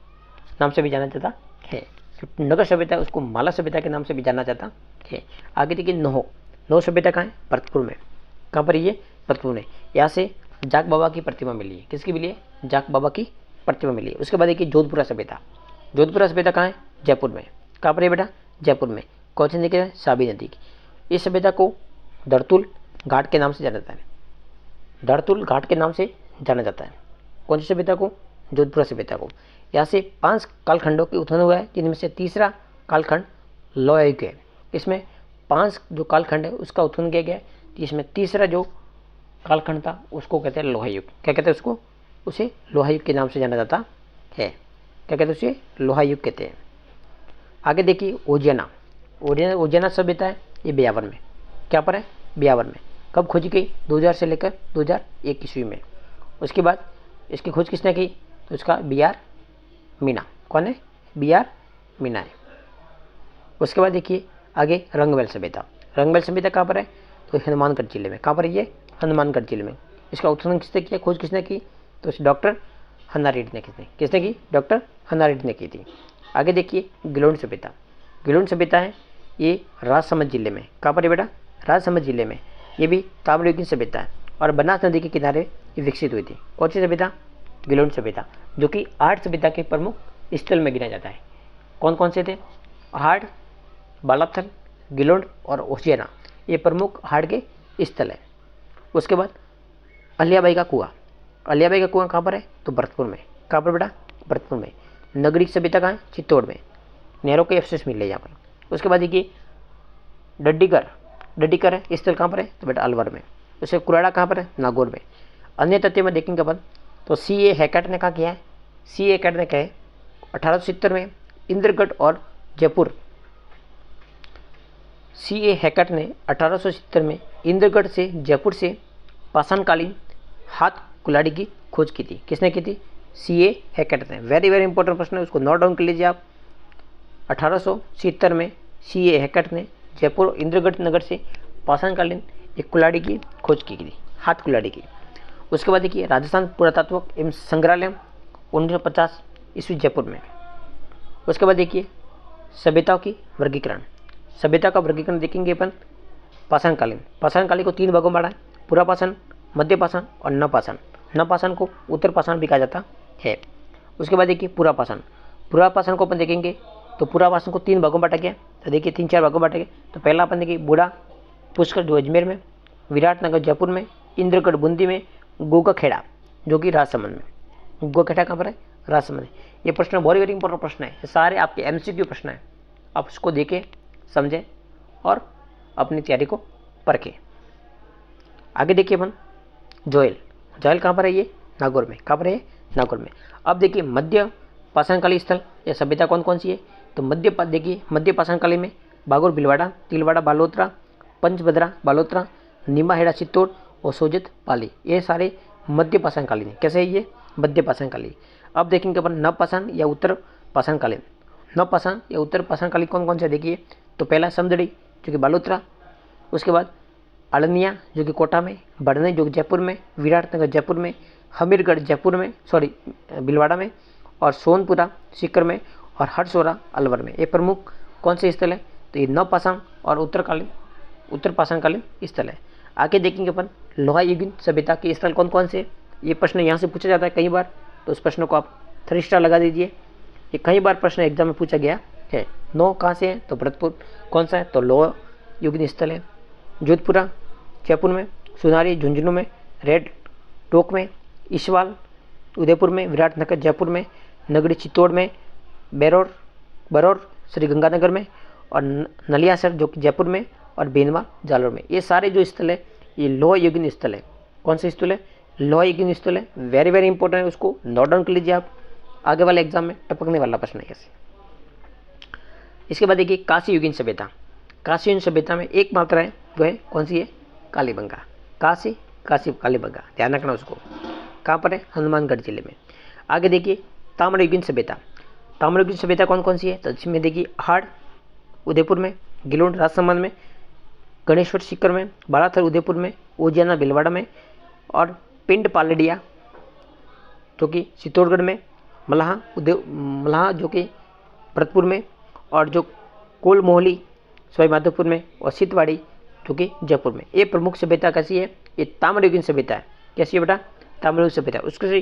नाम से भी जाना जाता है। जो नगर सभ्यता है उसको माला सभ्यता के नाम से भी जाना जाता है। आगे देखिए नोह। नोह सभ्यता कहाँ है? भरतपुर में। कहाँ पर ये? भरतपुर में। यहाँ से जाक बाबा की प्रतिमा मिली है। किसकी मिली है? जाक बाबा की प्रतिमा मिली है। उसके बाद देखिए जोधपुरा सभ्यता। जोधपुरा सभ्यता कहाँ है? जयपुर में। कहाँ पर है बेटा? जयपुर में। कौन सी नदी है? साबी नदी की। इस सभ्यता को धरतुल घाट के नाम से जाना जाता है। धरतुल घाट के नाम से जाना जाता है। कौन सी सभ्यता को? जोधपुरा सभ्यता को। यहाँ से 5 कालखंडों की उत्थान हुआ है, जिनमें से तीसरा कालखंड लोहयुग है। इसमें 5 जो कालखंड है उसका उत्थान किया गया है। इसमें तीसरा जो कालखंड था उसको कहते हैं लोहयुग। क्या कहते हैं उसको? उसे लोहयुग के नाम से जाना जाता है। क्या कहते हैं उसे? लोहयुग कहते हैं। आगे देखिए उज्जैना। उज्जैना सभ्यता है ये ब्यावर में। क्या पर है? ब्यावर में। कब खोजी गई? 2000 से लेकर 2001 ईस्वी में। उसके बाद इसकी खोज किसने की? तो इसका BR मीना। कौन है? BR मीना है। उसके बाद देखिए आगे रंगमहल सभ्यता। रंगमहल सभ्यता कहाँ पर है? तो हनुमानगढ़ जिले में। कहाँ पर है ये? हनुमानगढ़ जिले में। इसका उत्खनन किसने किया? खोज किसने की? तो डॉक्टर हन्ना रेड्डी ने। किसने की? डॉक्टर हन्ना रेड्डी ने की थी। आगे देखिए गिलोन सभ्यता। गिलोन सभ्यता है ये राजसमंद जिले में। कहाँ पर है बेटा? राजसमंद जिले में। ये भी ताम्रयुगीन सभ्यता है और बनास नदी के किनारे ये विकसित हुई थी। कौन सी सभ्यता? गिलोन सभ्यता, जो कि 8 सभ्यता के प्रमुख स्थल में गिना जाता है। कौन कौन से थे? हाड़, बालाथल, गिलोन और उज्जैना, ये प्रमुख हाड़ के स्थल है। उसके बाद अलियाबाई का कुआं। अलियाबाई का कुआं कहाँ पर है? तो भरतपुर में। कहाँ पर बेटा? भरतपुर में। नगरी सभ्यता कहाँ है? चित्तौड़ में। नहरों के अवशेष मिले यहाँ पर। उसके बाद देखिए डड्डीकर। डड्डीकर है स्थल कहाँ पर है? तो बेटा अलवर में। उसके कुराड़ा कहाँ पर है? नागौर में। अन्य तथ्य में देखेंगे अपन तो CA हैकेट ने कहा किया है। CA हैकेट ने कहा 1870 में इंद्रगढ़ और जयपुर। CA हैकेट ने 1870 में इंद्रगढ़ से जयपुर से पाषाणकालीन हाथ कुल्हाड़ी की खोज की थी। किसने की थी? CA हैकेट ने। वेरी वेरी इंपॉर्टेंट प्रश्न है, उसको नोट डाउन कर लीजिए आप। 1870 में CA हैकेट ने जयपुर इंद्रगढ़ नगर से पाषाणकालीन एक कुल्हाड़ी की खोज की थी, हाथ कुल्हाड़ी की। उसके बाद देखिए राजस्थान पुरातत्व एवं संग्रहालय 1950 ईस्वी जयपुर में। उसके बाद देखिए सभ्यताओं की वर्गीकरण। सभ्यता का वर्गीकरण देखेंगे अपन पाषाणकालीन। पाषाणकालीन को 3 भागों में बांटा है, पूरा पाषाण, मध्य पाषाण और नवपाषाण। नवपाषाण को उत्तर पाषाण भी कहा जाता है। उसके बाद देखिए पूरा पाषाण। पूरा पाषाण को अपन देखेंगे तो पूरा पाषाण को 3 भागों में बांटा गया। तो देखिए 3-4 भागों में बांटा गया। तो पहला अपन देखिए बूढ़ा पुष्कर जो अजमेर में, विराटनगर जयपुर में, इंद्रगढ़ बूंदी में, गोगाखेड़ा जो कि राजसमंद में। गोगाखेड़ा कहाँ पर है? राजसमंद। ये प्रश्न बहुत वेरी इंपॉर्टेंट प्रश्न है, सारे आपके MCQ प्रश्न है। आप उसको देखें, समझें और अपनी तैयारी को परखें। आगे देखिए अपन जोयल। जोयल कहाँ पर है? ये नागौर में। कहाँ पर है? नागौर में। अब देखिए मध्य पाषाणकालीन स्थल या सभ्यता कौन कौन सी है? तो देखिए मध्य पाषाणकालीन में बागोर भीलवाड़ा, तिलवाड़ा बालोतरा, पंचभद्रा बालोतरा, निमाहेड़ा चित्तौड़ और सोजत पाली, ये सारे मध्य पाषाणकालीन है। कैसे है ये? मध्य पाषाणकालीन। अब देखेंगे अपन नवपाषाण या उत्तर पाषाणकालीन। नवपाषाण या उत्तर पाषाणकालीन कौन कौन से? देखिए तो पहला समदड़ी जो कि बालोतरा, उसके बाद अड़निया जो कि कोटा में, बढ़ने जो कि जयपुर में, विराटनगर जयपुर में, हमीरगढ़ जयपुर में भीलवाड़ा में, और सोनपुरा सीकर में, और हरसोरा अलवर में। ये प्रमुख कौन से स्थल है? तो ये नवपाषाण और उत्तर पाषाणकालीन स्थल है। आगे देखेंगे अपन लोहायुगीन सभ्यता के स्थल कौन कौन से? ये प्रश्न यहाँ से पूछा जाता है कई बार, तो उस प्रश्न को आप 3 स्टार लगा दीजिए। ये कई बार प्रश्न एग्जाम में पूछा गया है। 9 कहाँ से है तो भरतपुर। कौन सा है तो लौह युगीन स्थल है। जोधपुरा जयपुर में, सुनारी झुंझुनू में, रेड टोक में, ईसवाल उदयपुर में, विराटनगर जयपुर में, नगरी चित्तौड़ में, बरौर श्री गंगानगर में, और नलियासर जो कि जयपुर में, और बेनवा जालोर में। ये सारे जो स्थल है ये लौह युगीन स्थल है। कौन से स्थल है? लौह युगीन स्थल है। वेरी वेरी इंपॉर्टेंट है, उसको नोट डाउन कर लीजिए आप, आगे वाले एग्जाम में टपकने वाला प्रश्न है ऐसे। इसके बाद देखिए काशी युगीन सभ्यता। काशी युगीन सभ्यता में एक मात्रा है, वो है कौन सी है? कालीबंगा। काशी कालीबंगा, ध्यान रखना उसको। कहाँ पर है? हनुमानगढ़ जिले में। आगे देखिए ताम्रयुगीन सभ्यता। ताम्रयुगीन सभ्यता कौन कौन सी है? तो इसमें देखिए हाड़ उदयपुर में, गिलोड राजसमंद में, गणेश्वर सीकर में, बालाथर उदयपुर में, उजियाना भीलवाड़ा में, और पिंड पालड़िया जो कि चित्तौड़गढ़ में, मल्हा जो कि भरतपुर में, और जो कोल मोहली सवाईमाधोपुर में, और सितवाड़ी जो कि जयपुर में। ये प्रमुख सभ्यता कैसी है? ये ताम्रयुगीन सभ्यता है। कैसी है बेटा? ताम्रयुगीन सभ्यता। उसके से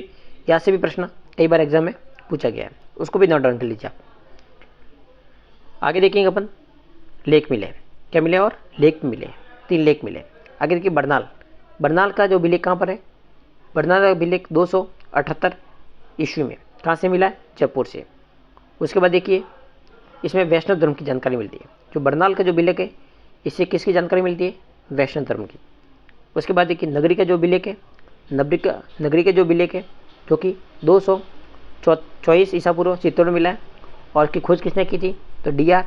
यहाँ से भी प्रश्न कई बार एग्जाम में पूछा गया है, उसको भी नोट डाउन कर लीजिए आप। आगे देखेंगे अपन लेक मिले। क्या मिले? और लेक मिले, 3 लेक मिले। आगे देखिए बरनाल। बरनाल का जो अभिलेख कहाँ पर है? बरनाल का अभिलेख 278 ईस्वी में। कहाँ से मिला है? जयपुर से। उसके बाद देखिए इसमें वैष्णव धर्म की जानकारी मिलती है। जो बरनाल का जो अभिलेख है इससे किसकी जानकारी मिलती है? वैष्णव धर्म की। उसके बाद देखिए नगरी का जो अभिलेख है, नगरी का जो अभिलेख है जो कि 224 ईसा पूर्व चित्तौड़ में मिला है, और की खोज किसने की थी? तो D.R.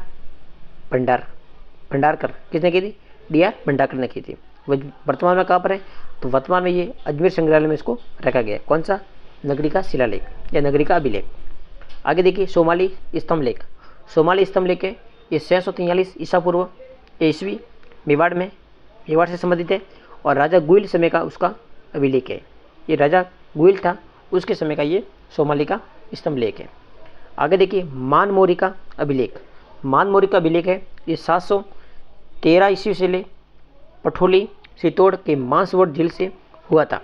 भंडारकर। किसने की थी? D.R. भंडारकर ने की थी। वो वर्तमान में कहाँ पर है? तो वर्तमान में ये अजमेर संग्रहालय में इसको रखा गया है। कौन सा? नगरी का शिलालेख या नगरी का अभिलेख। आगे देखिए सोमाली स्तंभ लेख। सोमाली स्तंभ लेख है ये 643 ईसा पूर्व ईस्वी मेवाड़ से संबंधित है, और राजा गुइल समय का उसका अभिलेख है। ये राजा गुइल था उसके समय का ये सोमाली का स्तंभ लेख है। आगे देखिए मानमोरी का अभिलेख। मानमोरी का अभिलेख है ये 713 ईस्वी से ले पठोली चित्तौड़ के मांसवोट झील से हुआ था।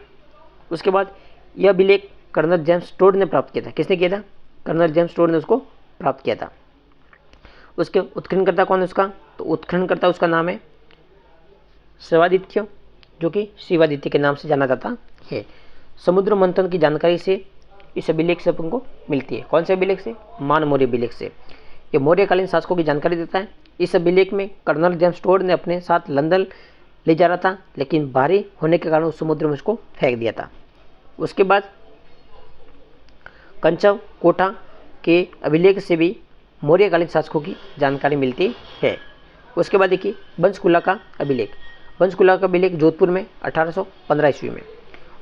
उसके बाद यह अभिलेख कर्नल जेम्स टोड ने प्राप्त किया था। किसने किया था? कर्नल जेम्स टोड ने उसको प्राप्त किया था। उसके उत्खननकर्ता कौन है उसका? तो उत्खननकर्ता उसका नाम है शिवादित्य, जो कि शिवादित्य के नाम से जाना जाता है। समुद्र मंथन की जानकारी से इस अभिलेख से अपन को मिलती है। कौन से अभिलेख से? मानमौर्य अभिलेख से। ये मौर्यकालीन शासकों की जानकारी देता है। इस अभिलेख में कर्नल जेम्स टोड ने अपने साथ लंदन ले जा रहा था, लेकिन भारी होने के कारण उस समुद्र में उसको फेंक दिया था। उसके बाद कंचव कोटा के अभिलेख से भी मौर्यकालीन शासकों की जानकारी मिलती है। उसके बाद देखिए पंचकुला का अभिलेख। पंचकुला का अभिलेख जोधपुर में 1815 ईस्वी में।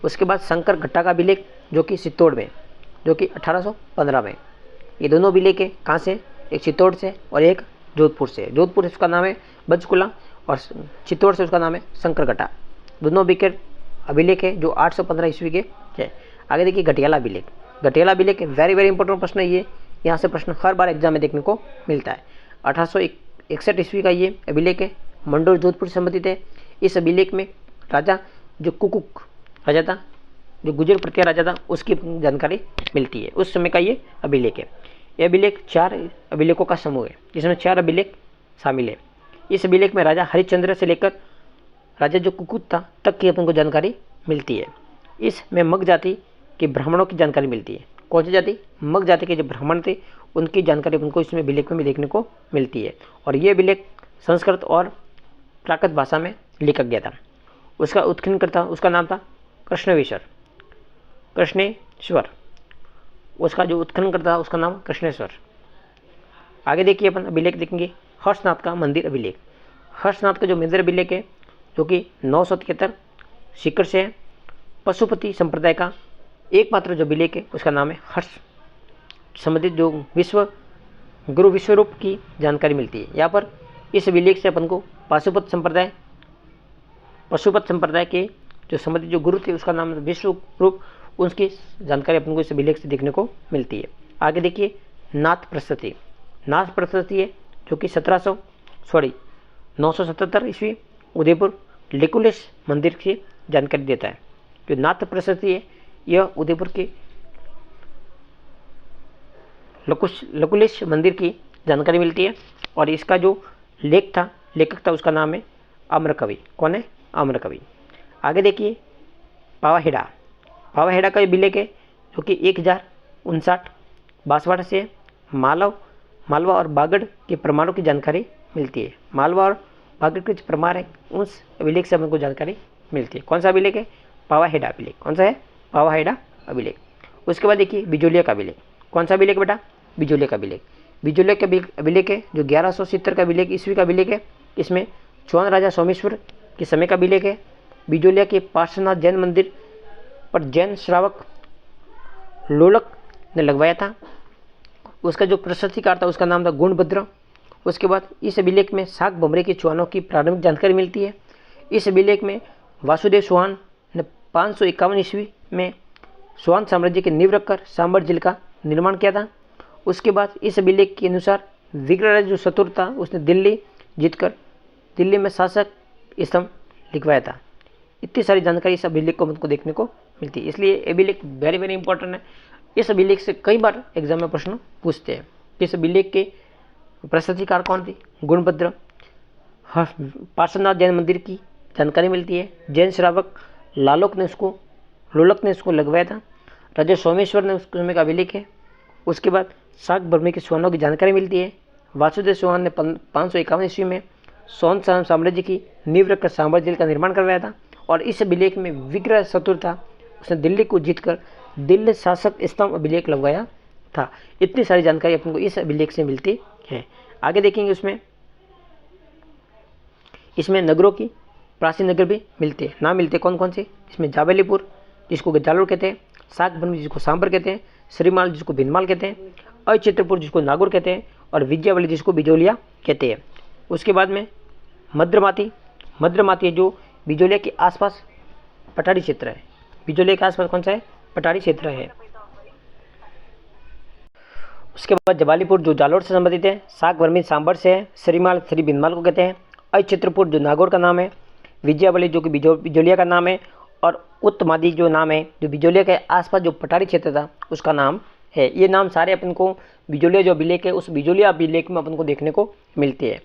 उसके बाद शंकर घट्टा का अभिलेख जो कि चित्तौड़ में, जो कि 1815 में। ये दोनों अभिलेख है कहाँ से? एक चित्तौड़ से और एक जोधपुर से। जोधपुर से उसका नाम है पंचकुला और चित्तौड़ से उसका नाम है शंकर घट्टा। दोनों अभिलेख है जो 815 ईस्वी के है। आगे देखिए घटियाला अभिलेख। घटियाला अभिलेख वेरी वेरी इंपॉर्टेंट प्रश्न है ये, यहाँ से प्रश्न हर बार एग्जाम में देखने को मिलता है। 1861 ईस्वी का ये अभिलेख है, मंडोर जोधपुर से संबंधित है। इस अभिलेख में राजा जो कुकुक राजा था, जो गुजर प्रत्या राजा था, उसकी जानकारी मिलती है। उस समय का ये अभिलेख है। ये अभिलेख 4 अभिलेखों का समूह है, जिसमें 4 अभिलेख शामिल है। इस अभिलेख में राजा हरिश्चंद्र से लेकर राजा जो कुकुत था तक की अपन को जानकारी मिलती है। इसमें मग जाति के ब्राह्मणों की जानकारी मिलती है। कौन सी जाति? मग जाति के जो ब्राह्मण थे उनकी जानकारी अपन को इसमें अभिलेख में भी देखने को मिलती है। और ये अभिलेख संस्कृत और प्राकृत भाषा में लिखा गया था। उसका उत्खननकर्ता उसका नाम था कृष्णेश्वर। उसका जो उत्खननकर्ता उसका नाम कृष्णेश्वर। आगे देखिए अपन अभिलेख देखेंगे हर्षनाथ का मंदिर अभिलेख। हर्षनाथ का जो मंदिर अभिलेख है जो कि 973 सीकर से है। पशुपति संप्रदाय का एकमात्र जो अभिलेख है उसका नाम है हर्ष संबंधित जो गुरु विश्वरूप की जानकारी मिलती है। यहाँ पर इस अभिलेख से अपन को पशुपत संप्रदाय के जो संबंधित जो गुरु थे उसका नाम विश्वरूप, उसकी जानकारी अपन को इस अभिलेख से देखने को मिलती है। आगे देखिए नाथ प्रशस्ति है जो कि 977 ईस्वी उदयपुर लेकुलेश मंदिर की जानकारी देता है। जो नाथ प्रशस्ति है यह उदयपुर के लकुलिश मंदिर की जानकारी मिलती है। और इसका जो लेखक था उसका नाम है आम्रकवि। कौन है? आम्रकवि। आगे देखिए पावाहेड़ा का अभिलेख है जो कि 1059 बांसवाड़ा से है। मालवा और बागड़ के प्रमाणों की जानकारी मिलती है। मालवा और बागड़ के जो प्रमाण है उस अभिलेख से हमको जानकारी मिलती है। कौन सा अभिलेख है? पावाहेड़ा अभिलेख। कौन सा है? पावाहेड़ा अभिलेख। उसके बाद देखिए बिजोलिया का अभिलेख। कौन सा अभिलेख बेटा? बिजोलिया का अभिलेख। बिजोलिया का अभिलेख है जो 1170 का अभिलेख ईस्वी का अभिलेख है। इसमें चौहान राजा सोमेश्वर के समय का अभिलेख है। बिजोलिया के पार्श्वनाथ जैन मंदिर पर जैन श्रावक लोलक ने लगवाया था। उसका जो प्रशस्तिकार था उसका नाम था गुणभद्र। उसके बाद इस अभिलेख में शाक भमरे के चौहानों की प्रारंभिक जानकारी मिलती है। इस अभिलेख में वासुदेव चौहान ने 551 ईस्वी में चौहान साम्राज्य की नींव रखकर सांबर जिले का निर्माण किया था। उसके बाद इस अभिलेख के अनुसार विग्रहराज जो शत्रु था उसने दिल्ली जीतकर दिल्ली में शासक स्तंभ लिखवाया था। इतनी सारी जानकारी इस अभिलेख को हमको देखने को मिलती है, इसलिए अभिलेख वेरी वेरी इंपॉर्टेंट है। इस अभिलेख से कई बार एग्जाम में प्रश्न पूछते हैं। इस अभिलेख के प्रशस्तिकार कौन थे? गुणभद्र। पार्श्वनाथ जैन मंदिर की जानकारी मिलती है। जैन श्रावक लोलक ने उसको लगवाया था। राजा सोमेश्वर ने उस समय का अभिलेख है। उसके बाद शाक भमरे के चौहानों की जानकारी मिलती है। वासुदेव चौहान ने 551 ईस्वी में चौहान साम्राज्य की नींव रखकर सांबर जिले का निर्माण करवाया था। और इस अभिलेख में विग्रह शत्रु था उसने दिल्ली को जीतकर दिल्ली शासक स्तंभ अभिलेख लगवाया था। इतनी सारी जानकारी अपन को इस अभिलेख से मिलती है। आगे देखेंगे इसमें नगरों की प्राचीन नगर भी मिलते हैं। नाम मिलते हैं कौन कौन से? इसमें जावेलीपुर जिसको जालोर कहते हैं, शाक भमरी जिसको सांबर कहते हैं, श्रीमाल जिसको भिनमाल कहते हैं, अचित्रपुर जिसको नागौर कहते हैं और विजयावली जिसको बिजोलिया कहते हैं। उसके बाद में मद्रमाती जो बिजोलिया के आसपास पठारी क्षेत्र है। बिजोलिया के आसपास कौन सा है? पठारी क्षेत्र है। उसके बाद जबालीपुर जो जालोर से संबंधित है, शाक भमरी सांबर से है, श्रीमाल श्री भिनमाल को कहते हैं, अचित्रपुर जो नागौर का नाम है, विजयावली जो कि बिजोलिया का नाम है और उत्तमादी जो नाम है जो बिजोलिया के आसपास जो पठारी क्षेत्र था उसका नाम है। ये नाम सारे अपन को बिजोलिया जो अभिलेख है उस बिजोलिया अभिलेख में अपन को देखने को मिलते हैं।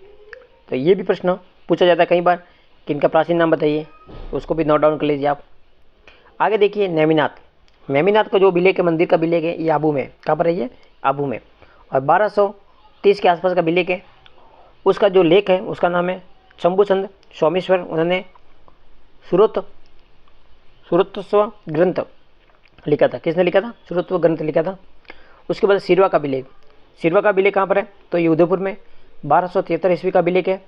तो ये भी प्रश्न पूछा जाता है कई बार कि इनका प्राचीन नाम बताइए, उसको भी नोट डाउन कर लीजिए आप। आगे देखिए नेमिनाथ का जो अभिलेख है मंदिर का अभिलेख है ये आबू में। कहाँ पर है ये? आबू में। और 1230 के आसपास का अभिलेख है। उसका जो लेख है उसका नाम है शंभुचंद सोमेश्वर। उन्होंने सुरत्व ग्रंथ लिखा था। किसने लिखा था? सुरत्व ग्रंथ लिखा था। उसके बाद सिरवा का अभिलेख कहाँ पर है? तो ये उदयपुर में 1273 ईस्वी का अभिलेख है।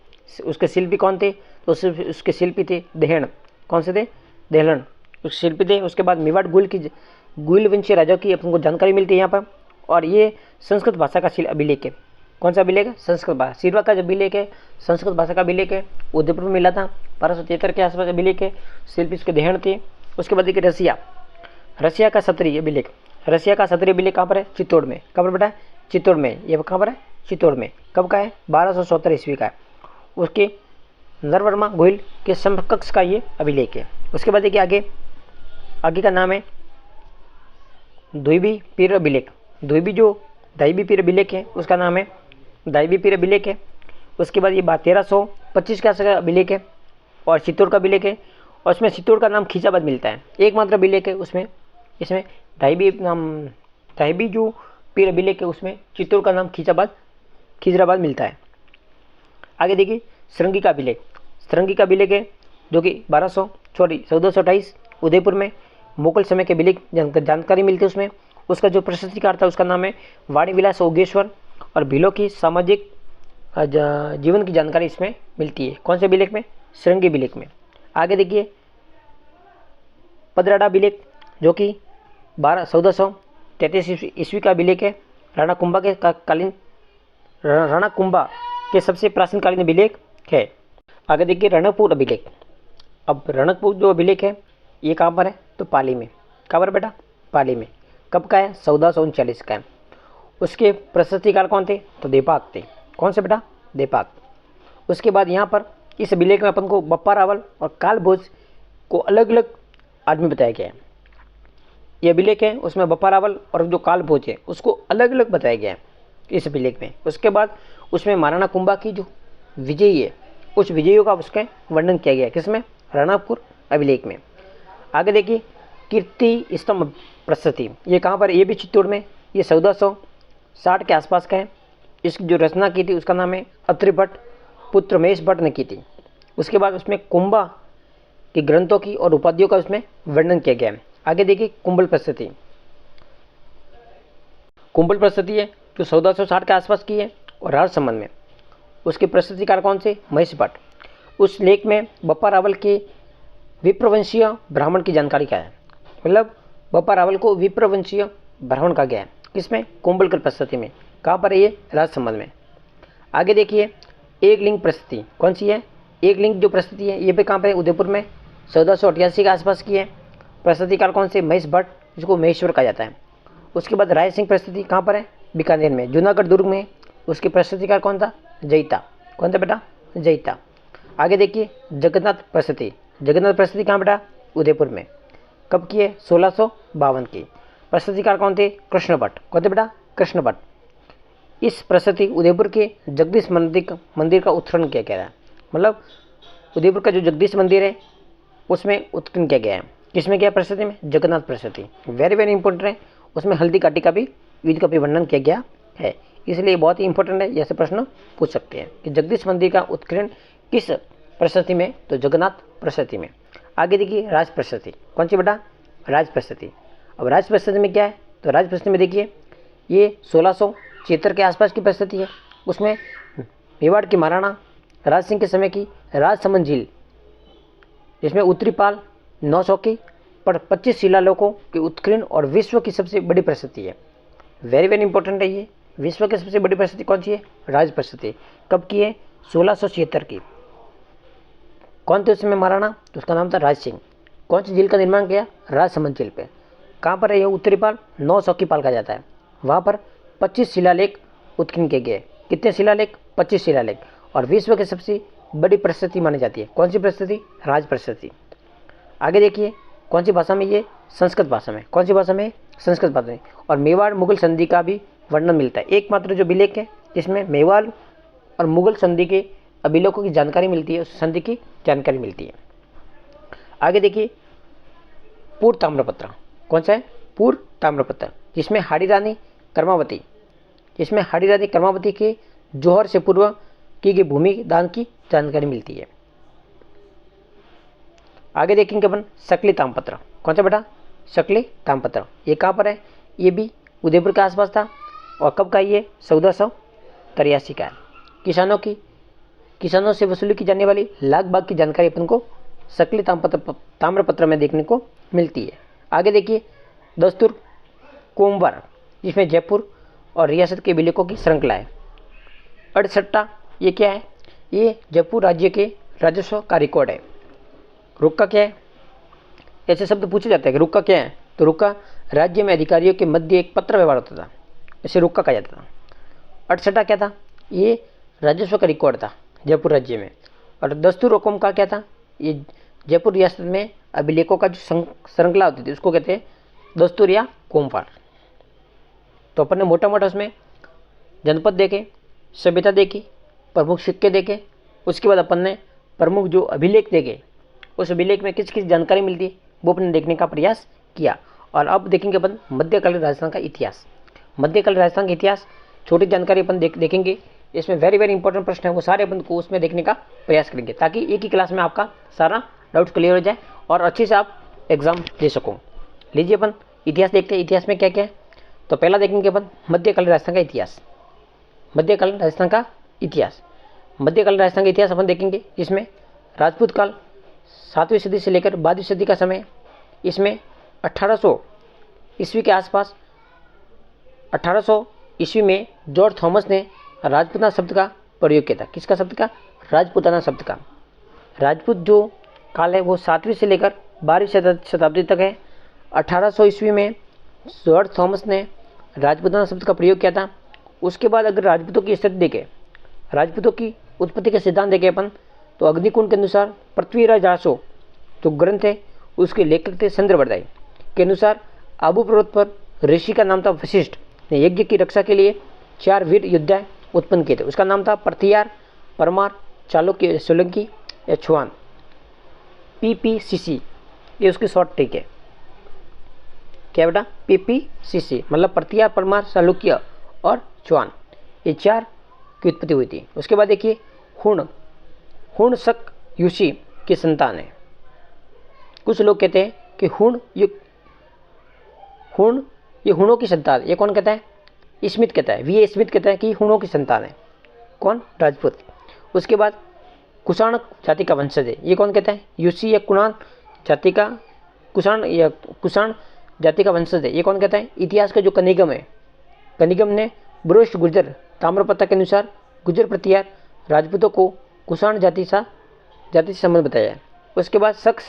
उसके शिल्पी कौन थे? तो उसके शिल्पी थे देहण। कौन से थे? देहलन उसके शिल्पी थे। उसके बाद मेवाड़ गुल वंशीय राजा की अपन को जानकारी मिलती है यहाँ पर। और ये संस्कृत भाषा का अभिलेख है। कौन सा अभिलेख है? संस्कृत भाषा। सिरवा का जो अभिलेख है संस्कृत भाषा का अभिलेख है, उदयपुर में मिला था। 1273 के आसपास अभिलेख है, शिल्पी उसके देहण थे। उसके बाद देखिए रसिया का क्षत्रिय अभिलेख। कहाँ पर है? चित्तौड़ में। कहाँ पर बेटा? चित्तौड़ में। ये कहाँ पर है? चित्तौड़ में। कब का है? 1270 ईस्वी का है। उसके नरवर्मा गोहिल के समकक्ष का ये अभिलेख है। उसके बाद देखिए आगे का नाम है धोबी पीर अभिलेख। धाइबी पीर अभिलेख है उसका नाम है धाइबी पीर अभिलेख है। उसके बाद ये 1325 का अभिलेख है और चित्तौड़ का अभिलेख है। और उसमें चित्तौड़ का नाम खींचाबाद मिलता है, एकमात्र अभिलेख है उसमें। इसमें धाइबी जो पीर अभिलेख है उसमें चित्तौड़ का नाम खिजराबाद मिलता है। आगे देखिए सरंगी का अभिलेख है जो कि 1428 उदयपुर में मुगल समय के अभिलेख जानकारी मिलती है उसमें। उसका जो प्रशस्तिकार था उसका नाम है वाणी विलास ओगेश्वर और भीलों की सामाजिक जीवन की जानकारी इसमें मिलती है। कौन से अभिलेख में? सरंगी अभिलेख में। आगे देखिए पदराड़ा अभिलेख जो कि 1433 ईस्वी का अभिलेख है। राणा कुंभा के सबसे प्राचीन कालीन अभिलेख है। आगे देखिए रणकपुर अभिलेख। अब रणकपुर जो अभिलेख है ये कहाँ पर है? तो पाली में। कहाँ पर बेटा? पाली में। कब का है? 1439 का है। उसके प्रशस्तिकार कौन थे? तो देपाक थे। कौन से बेटा? देपाक। उसके बाद यहाँ पर इस अभिलेख में अपन को बप्पा रावल और काल भोज को अलग अलग आदमी बताया गया है। ये अभिलेख है उसमें बप्पा रावल और जो काल भोज है उसको अलग अलग बताया गया है इस अभिलेख में। उसके बाद उसमें महाराणा कुंभा की जो विजयी है उस विजयियों का उसके वर्णन किया गया है किसमें, रणकपुर अभिलेख में। आगे देखिए कीर्ति स्तंभ प्रस्तुति, ये कहाँ पर, ये भी चित्तौड़ में, ये 1460 के आसपास का है। इसकी जो रचना की थी उसका नाम है अत्रि भट्ट पुत्र महेश भट्ट ने की थी। उसके बाद उसमें कुंभा के ग्रंथों की और उपाधियों का उसमें वर्णन किया गया है। आगे देखिए कुंभल प्रस्तुति, कुंभल प्रस्तुति है जो 1460 के आसपास की है और राजसमंद में। उसके प्रस्तुतिकार कौन से, महेश भट्ट। उस लेख में बप्पा रावल के विप्रवंशीय ब्राह्मण की जानकारी क्या है, मतलब बप्पा रावल को विप्रवंशीय ब्राह्मण कहा गया है किसमें, कुंभल की प्रस्तुति में। कहाँ पर है ये, राजसमंद में। आगे देखिए एक लिंग प्रस्तुति, कौन सी है, एक लिंग जो प्रस्तुति है ये भी कहाँ पर है, उदयपुर में 1488 के आसपास की है। प्रस्तुतिकार कौन से, महेश भट्ट, जिसको महेश्वर कहा जाता है। उसके बाद राय सिंह प्रस्तुति कहाँ पर है, बीकानेर में, जूनागढ़ दुर्ग में। उसके प्रस्तुतिकार कौन था, जयिता, कौन था बेटा, जयिता। आगे देखिए जगन्नाथ प्रस्तुति, जगन्नाथ प्रस्तुति कहाँ बेटा, उदयपुर में। कब की है, 1652 की। प्रस्तुतिकार कौन थे, कृष्ण भट्ट, कौन थे बेटा, कृष्ण भट्ट। इस प्रस्तुति उदयपुर के जगदीश मंदिर का उत्खनन किया गया है, मतलब उदयपुर का जो जगदीश मंदिर है उसमें उत्खनन किया गया है। किसमें क्या प्रस्तुति में, जगन्नाथ प्रस्तुति। वेरी वेरी इंपॉर्टेंट है, उसमें हल्दी घाटी का भी युद्ध का भी वर्णन किया गया है, इसलिए बहुत ही इंपॉर्टेंट है। ऐसे प्रश्न पूछ सकते हैं कि जगदीश मंदिर का उत्खनन किस प्रस्तुति में, तो जगन्नाथ प्रस्तुति में। आगे देखिए राज प्रस्तुति, कौन सी बेटा, राज प्रस्तुति। अब राज प्रस्तुति में क्या है, तो राज प्रस्तुति में देखिए ये 1676 के आसपास की प्रस्तुति है। उसमें मेवाड़ के महाराणा राज सिंह के समय की राजसमंद झील, जिसमें उत्तरी पाल 900 की पर 25 शिलालेखों के उत्खनन और विश्व की सबसे बड़ी प्रस्तुति है। वेरी वेरी इंपॉर्टेंट है ये, विश्व की सबसे बड़ी प्रस्तुति कौन सी है, राज प्रस्तुति। कब की है, 1676 की। कौन थे उसमें महाराणा, तो उसका नाम था राज सिंह। कौन सी झील का निर्माण किया, राजसमंद झील पे। कहाँ पर है ये, उत्तरी पाल 900 की पाल कहा जाता है। वहाँ पर 25 शिलालेख उत्खनन किए गए। कितने शिलालेख, 25 शिलालेख। और विश्व की सबसे बड़ी प्रस्तुति मानी जाती है, कौन सी प्रस्तुति, राज प्रस्तुति। आगे देखिए कौन सी भाषा में, ये संस्कृत भाषा में। कौन सी भाषा में, संस्कृत भाषा में। और मेवाड़ मुगल संधि का भी वर्णन मिलता है। एकमात्र जो अभिलेख है जिसमें मेवाड़ और मुगल संधि के अभिलेखों की जानकारी मिलती है, उस संधि की जानकारी मिलती है। आगे देखिए पूर्व ताम्रपत्र, कौन सा है, पूर्व ताम्रपत्र, जिसमें हाड़ी रानी कर्मावती, जिसमें हाड़ी रानी कर्मावती के जौहर से पूर्व की गई भूमि दान की जानकारी मिलती है। आगे देखेंगे अपन सकली ताम्रपत्र, कौन सा बेटा, सकली ताम्रपत्र। ये कहाँ पर है, ये भी उदयपुर के आसपास था। और कब का, ये 1483 का है। किसानों से वसूली की जाने वाली लाख बाग की जानकारी अपन को सकली ताम्रपत्र में देखने को मिलती है। आगे देखिए दस्तूर कोमवार, जिसमें जयपुर और रियासत के अभिलेखों की श्रृंखला है। 68, ये क्या है, ये जयपुर राज्य के राजस्व का रिकॉर्ड है। रुक्का क्या है, ऐसे शब्द पूछे जाते हैं कि रुक्का क्या है, तो रुक्का राज्य में अधिकारियों के मध्य एक पत्र व्यवहार होता था, इसे रुक्का कहा जाता था। 68 क्या था, ये राजस्व का रिकॉर्ड था जयपुर राज्य में। और दस्तूर हुकुम का क्या था, ये जयपुर रियासत में अभिलेखों का जो श्रृंखला होती थी उसको कहते हैं दस्तूर या कोमवार। तो अपन ने मोटा मोटा उसमें जनपद देखे, सभ्यता देखी, प्रमुख सिक्के देखे। उसके बाद अपन ने प्रमुख जो अभिलेख देखे, उस अभिलेख में किस किस जानकारी मिलती है वो अपने देखने का प्रयास किया। और अब देखेंगे अपन मध्यकालीन राजस्थान का इतिहास। मध्यकालीन राजस्थान का इतिहास छोटी जानकारी अपन देखेंगे। इसमें वेरी वेरी इंपॉर्टेंट प्रश्न है, वो सारे अपन को उसमें देखने का प्रयास करेंगे ताकि एक ही क्लास में आपका सारा डाउट्स क्लियर हो जाए और अच्छे से आप एग्जाम दे सको। लीजिए अपन इतिहास देखते हैं, इतिहास में क्या क्या है। तो पहला देखेंगे अपन मध्यकालीन राजस्थान का इतिहास। मध्यकालीन राजस्थान का इतिहास, मध्यकालीन राजस्थान का इतिहास अपन देखेंगे, जिसमें राजपूत काल 7वीं सदी से लेकर 12वीं सदी का समय। इसमें 1800 ईस्वी के आसपास, 1800 ईस्वी में जॉर्ज थॉमस ने राजपूताना शब्द का प्रयोग किया था। किसका शब्द का, राजपूताना शब्द का। राजपूत जो काल है वो 7वीं से लेकर 12वीं शताब्दी तक है। 1800 ईस्वी में जॉर्ज थॉमस ने राजपूताना शब्द का प्रयोग किया था। उसके बाद अगर राजपूतों की स्थिति देखें, राजपूतों की उत्पत्ति के सिद्धांत देखें अपन, तो अग्निकुंड के अनुसार पृथ्वीराज रासो जो ग्रंथ है उसके लेखक थे चंद्रवरदाई के अनुसार आबू पर्वत पर ऋषि का नाम था वशिष्ठ ने यज्ञ की रक्षा के लिए 4 वीर योद्धा उत्पन्न किए थे। उसका नाम था प्रथियार, परमार, चालुक्य, सोलंकी या छुआन। PPCC ये उसकी शॉर्ट ट्रिक है। क्या बेटा? PPCC मतलब प्रथियार, परमार, चालुक्य और छुआन, ये 4 की उत्पत्ति हुई थी। उसके बाद देखिए हुण शक युषि की संतान है। कुछ लोग कहते हैं कि हुण ये हुणों की संतान। ये कौन कहता है? स्मिथ कहता है, VA स्मिथ कहता है कि हुणों की संतान है। कौन? राजपूत। उसके बाद कुषाण जाति का वंशज है। ये कौन कहता है? युषि या कुषाण जाति का वंशज है। ये कौन कहता है? इतिहास का जो कनिगम है, कनिगम ने बुरुष गुर्जर ताम्रपत्र के अनुसार गुर्जर प्रथियार राजपूतों को कुषाण जाति से संबंध बताया है। उसके बाद शक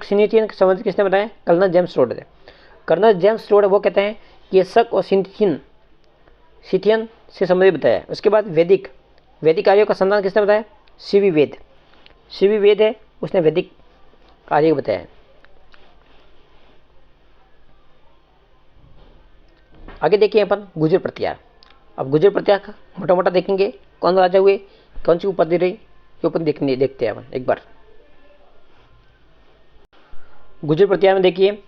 सिनिथियन का संबंध किसने बताया? कर्नल जेम्स रोड है। कर्नल जेम्स रोड वो कहते हैं कि ये शक और सिनिथियन से संबंधित बताया है। उसके बाद वैदिक आर्यों का संतान किसने बताया? सीवी वेद है, उसने वैदिक आर्य को बताया है। आगे देखिए अपन गुर्जर प्रथियार। अब गुर्जर प्रथियार का मोटा मोटा देखेंगे कौन राजा हुए, कौन सी उपाधि रही, ये अपन देखते हैं अपन एक बार। गुर्जर प्रथियार में देखिए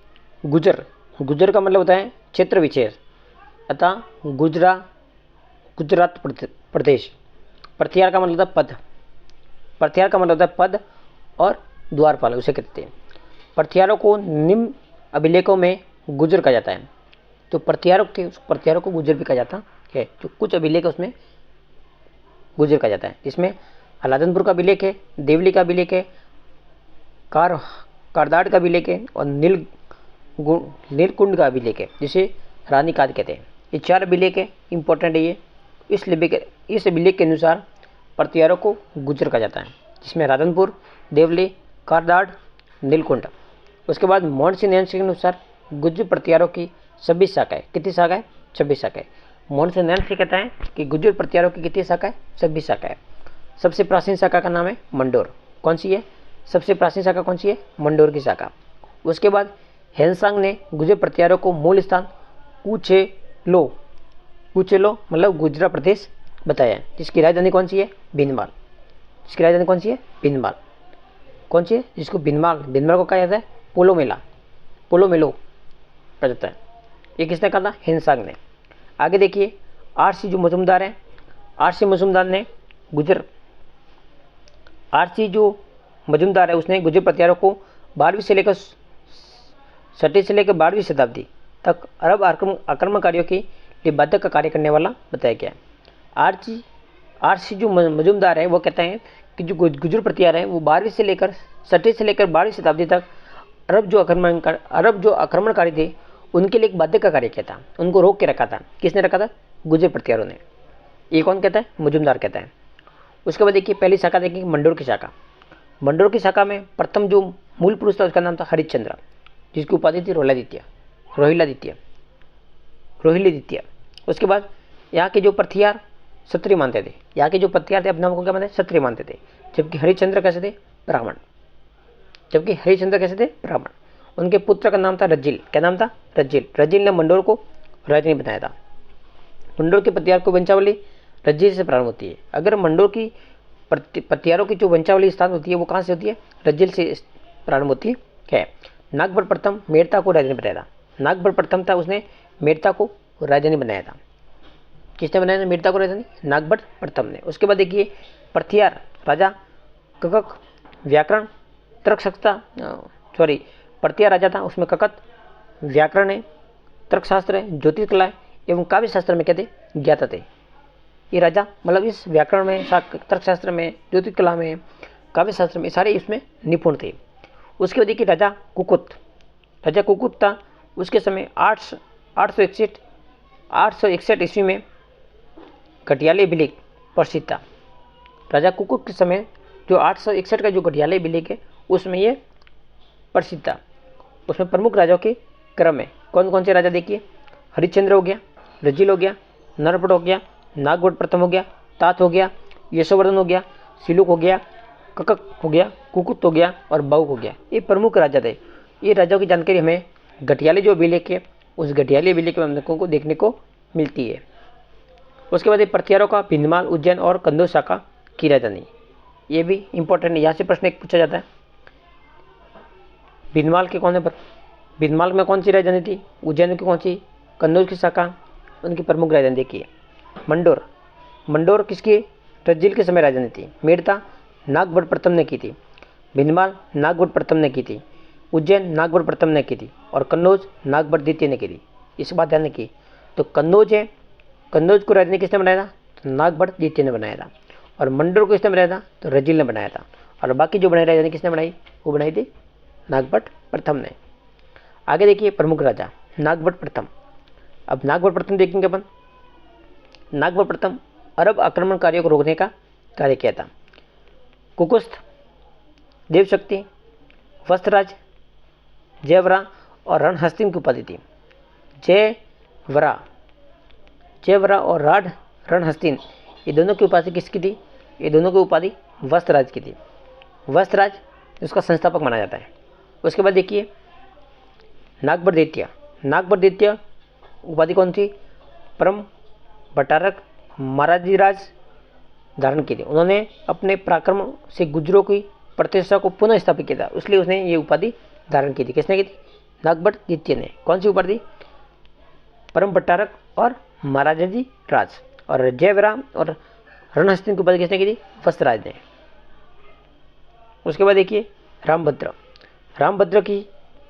गुर्जर का मतलब होता है क्षेत्र विशेष, अतः गुजरात प्रदेश। प्रथियार का मतलब होता है पद और द्वारपाल उसे कहते हैं। प्रथियारों को निम्न अभिलेखों में गुर्जर कहा जाता है। तो प्रथियारों को गुर्जर भी कहा जाता है। जो कुछ अभिलेख है उसमें गुर्जर कहा जाता है, जिसमें अलादनपुर का अभिलेख है, देवली का अभिलेख है, कारदाड़ का अभिलेख है और नीलकुंड का अभिलेख है, जिसे रानी काद कहते हैं। ये 4 अभिलेख है, इंपॉर्टेंट है ये। इस अभिलेख के अनुसार प्रथियारों को गुर्जर कहा जाता है, जिसमें राधनपुर, देवली, कारदाड़, नीलकुंड। उसके बाद मॉन्सिन के अनुसार गुर्जर प्रथियारों की 26 शाखाएं। कितनी शाखाएं? 26 शाखाएं। मॉन्सिन कहता है कि गुर्जर प्रथियारों की कितनी शाखाएं? 26 शाखाएं। सबसे प्राचीन शाखा का नाम है मंडोर। कौन सी है? सबसे प्राचीन शाखा कौन सी है? मंडोर की शाखा। उसके बाद हेनसांग ने गुर्जर प्रथियारों को मूल स्थान कुचेलो मतलब गुजरात प्रदेश बताया है, जिसकी राजधानी कौन सी है? भीनमाल। जिसकी राजधानी कौन सी है? भीनमाल। कौन सी है? जिसको भीनमाल को कहा जाता है पोलो मेलो कहा जाता है। ये किसने कहा था? हेनसांग ने। आगे देखिए RC जो मजूमदार है, RC मजूमदार ने उसने गुर्जर प्रथियारों को 12वीं से लेकर 12वीं शताब्दी तक अरब आक्रमणकारियों की बाध्यक का कार्य करने वाला बताया गया है। RC जो मजूमदार है वो कहते हैं कि जो गुर्जर प्रथियार है वो 12वीं से लेकर 12वीं शताब्दी तक अरब जो आक्रमणकारी थे उनके लिए एक बाध्यक का कार्य किया था, उनको रोक के रखा था। किसने रखा था? गुर्जर प्रथियारों ने। ये कौन कहता है? मजूमदार कहता है। उसके बाद देखिए पहली शाखा देखेंगे मंडोर की शाखा। मंडोर की शाखा में प्रथम जो मूल पुरुष था उसका नाम था हरिश्चंद्र, जिसकी उपाधि थी रोहिलादित्य। उसके बाद यहाँ के जो प्रथियार क्षत्रिय मानते थे, अपने नाम को क्या मानते? क्षत्रिय मानते थे। जबकि हरिश्चंद्र कैसे थे? ब्राह्मण। उनके पुत्र का नाम था रज्जिल। क्या नाम था? रज्जिल ने मंडोर को राजधानी बनाया था। मंडोर के प्रथियार को वंशावली रज्जिल से प्रारंभ होती है। अगर मंडोर की प्रथियारों की जो वंशावली स्थान होती है वो कहाँ से होती है? रज्जिल से प्रारंभ होती है। नागभट्ट प्रथम मेड़ता को राजधानी बनाया था। नागभट्ट प्रथम था, उसने मेड़ता को राजधानी बनाया था। किसने बनाया था मेड़ता को राजधानी? नागभट्ट प्रथम ने। उसके बाद देखिए प्रथियार राजा ककक व्याकरण प्रथियार राजा था, उसमें ककत व्याकरण है, तर्कशास्त्र है, ज्योतिष कला है एवं काव्य शास्त्र में कहते ज्ञाता थे। ये राजा मतलब इस व्याकरण में, तर्कशास्त्र में, ज्योतिष कला में, काव्य शास्त्र में सारे इसमें निपुण थे। उसके बाद देखिए राजा कुकुत था, उसके समय 861 ईस्वी में घटियाले अभिलेख प्रसिद्ध था। राजा कुकुत के समय जो 861 का जो घटियाले अभिलेख है उसमें ये प्रसिद्ध था। उसमें प्रमुख राजाओं के क्रम में कौन कौन से राजा देखिए? हरिश्चंद्र हो गया, रज्जिल हो गया, नरपट हो गया, नागभट्ट प्रथम हो गया, तात हो गया, यशोवर्धन हो गया, सिलुक हो गया, ककक हो गया, कुकुत हो गया और बाउक हो गया। ये प्रमुख राजा थे ये राजाओं की जानकारी हमें घटियाली जो अभिलेख है उस घटियाली अभिलेख में हम लोगों को देखने को मिलती है। उसके बाद ये प्रत्यारों का भिंदमाल, उज्जैन और कन्नौज शाखा की राजधानी, ये भी इंपॉर्टेंट है। यहाँ से प्रश्न एक पूछा जाता है, भिंदमाल के कौन है, भिंदमाल में कौन सी राजधानी थी, उज्जैन की कौन सी, कन्नौज की शाखा, उनकी प्रमुख राजधानी देखिए। मंडोर, मंडोर किसकी, रज्जिल के समय राजधानी थी। मेड़ता नागभट्ट प्रथम ने की थी। भिंदमाल नागभट्ट प्रथम ने की थी। उज्जैन नागभट्ट प्रथम ने की थी और कन्नौज नागभट्ट द्वितीय ने की थी। इस बात ध्यान रखिए। तो कन्नौज है, कन्नौज को राजधानी किसने बनाया था, तो नागभट्ट द्वितीय ने बनाया था। और मंडोर को किसने बनाया था, तो रज्जिल ने बनाया था। और बाकी जो बनाई राजधानी किसने बनाई, वो बनाई थी नागभट्ट प्रथम ने। आगे देखिए प्रमुख राजा नागभट्ट प्रथम। अब नागभट्ट प्रथम देखेंगे अपन। नागभट्ट प्रथम अरब आक्रमणकारियों को रोकने का कार्य किया था। कुकुस्थ, देवशक्ति, वस्त्रराज, जयवरा और रणहस्तिन की उपाधि थी। जयवरा, जयवरा और रणहस्तिन, ये दोनों की उपाधि किसकी थी, ये दोनों की उपाधि वस्त्रराज की थी। वस्त्रराज उसका संस्थापक माना जाता है। उसके बाद देखिए नागभट्ट द्वितीय, नागभट्ट द्वितीय उपाधि कौन थी, परम भट्टारक महाराजिराज धारण की थी। उन्होंने अपने पराक्रम से गुर्जरों की प्रतिष्ठा को पुनः स्थापित किया था, इसलिए उसने ये उपाधि धारण की थी। किसने की थी, नागभट्ट द्वितीय ने। कौन सी उपाधि, परम भट्टारक और महाराजाजी राज। और जयवरा और रणहस्तिन की उपाधि किसने की थी, वस्त्रराज ने। उसके बाद देखिए रामभद्र, रामभद्र की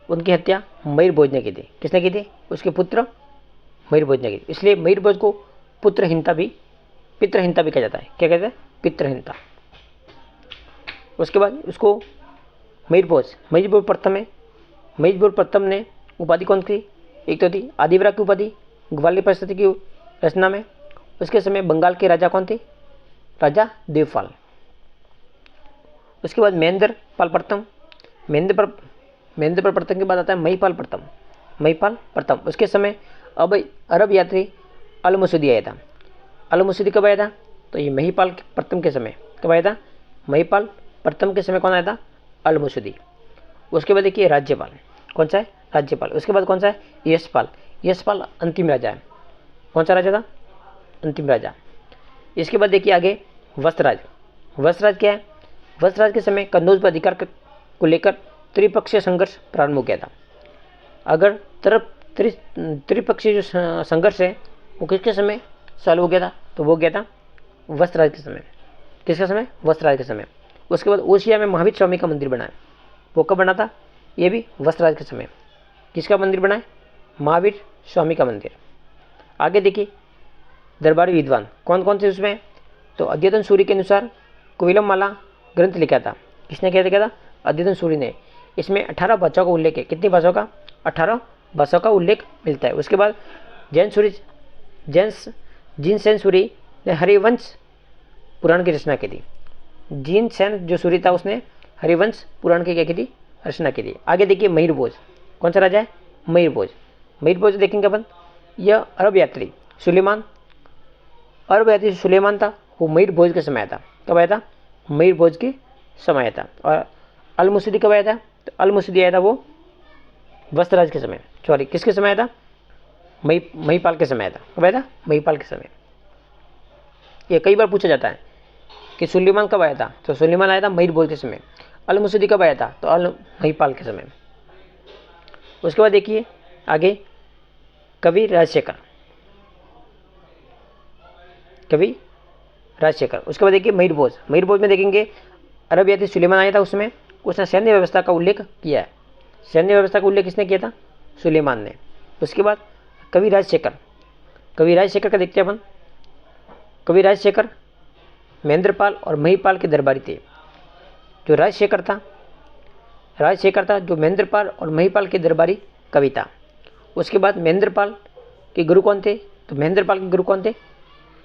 उनकी हत्या मयूरभोज ने की थी। किसने की थी, उसके पुत्र मयूरभोज ने की थी। इसलिए मयूरभोज को पुत्रहीनता भी, पितृहीनता भी कहा जाता है। क्या कहते हैं, पितृहीनता। उसके बाद उसको मयूरभोज, मयूरभोज प्रथम है। मयूरभोज प्रथम ने उपाधि कौन सी, एक तो थी आदिवरा की उपाधि ग्वालियर परिस्थिति की रचना में। उसके समय बंगाल के राजा कौन थे, राजा देवपाल। उसके बाद महेंद्र पाल प्रथम, महेंद्र पाल प्रथम के बाद आता है महिपाल प्रथम, महिपाल प्रथम। उसके समय अब अरब यात्री अल मसूदी आया था। अल मसूदी कब आया था, तो ये महिपाल प्रथम के समय कब आया था, महिपाल प्रथम के समय कौन आया था, अल मसूदी। उसके बाद देखिए राज्यपाल, कौन सा है, राज्यपाल। उसके बाद कौन सा है, यशपाल, यशपाल अंतिम राजा है। कौन सा राजा था, अंतिम राजा। इसके बाद देखिए आगे वस्त्रराज, वस्त्रराज क्या है, वस्त्रराज के समय कन्नौज पर अधिकार को लेकर त्रिपक्षीय संघर्ष प्रारंभ हो गया था। अगर त्रिपक्षीय जो संघर्ष है वो किसके समय चालू हो गया था, तो वो गया था वस्त्रराज के समय। किसके समय, वस्त्रराज के समय। उसके बाद ओसिया में महावीर स्वामी का मंदिर बना है, वो कब बना था, ये भी वस्त्रराज के समय। किसका मंदिर बना है, महावीर स्वामी का मंदिर। आगे देखिए दरबारी विद्वान कौन कौन से उसमें, तो अद्यतन सूरी के अनुसार कोइलममाला ग्रंथ लिखा था। किसने क्या था, अद्यतन सूरी ने। इसमें 18 भाषाओं का उल्लेख है। कितनी भाषाओं का, 18 भाषाओं का उल्लेख मिलता है। उसके बाद जिनसेन सूरी ने हरिवंश पुराण की रचना की थी। जिनसेन जो सूरी था उसने हरिवंश पुराण की क्या की थी, रचना की थी। आगे देखिए मयूरभोज, कौन सा राजा है, मयूरभोज। मयूरभोज देखेंगे अपन, यह अरब यात्री सुलेमान, अरब यात्री सुलेमान था, वो मयूरभोज के समय आया था। कब आया था, मयूरभोज के समय आया था। और अल मसूदी कब आया था, तो अल मसूदी आया था वो वस्त्रराज के समय, सॉरी किसके समय आया था, महिपाल के समय आया था। कब आया था, महिपाल के समय। ये कई बार पूछा जाता है कि सुलेमान कब आया था, तो सुलेमान आया था मयूरभोज के समय। अल मसूदी कब आया था, तो अल महिपाल के समय। उसके बाद देखिए आगे कवि राजशेखर, कवि राजशेखर। उसके बाद देखिए मयूरभोज, मयूरभोज में देखेंगे अरब यात्री सुलेमान आया था, उसमें उसने सैन्य व्यवस्था का उल्लेख किया है। सैन्य व्यवस्था का उल्लेख किसने किया था, सुलेमान ने। उसके बाद कवि राजशेखर, कवि राजशेखर का देखते हैं अपन। कवि राजशेखर महेंद्रपाल और महिपाल के दरबारी थे। जो राजशेखर था जो महेंद्रपाल और महिपाल के दरबारी कवि था। उसके बाद महेंद्रपाल के गुरु कौन थे, तो महेंद्रपाल के गुरु कौन थे,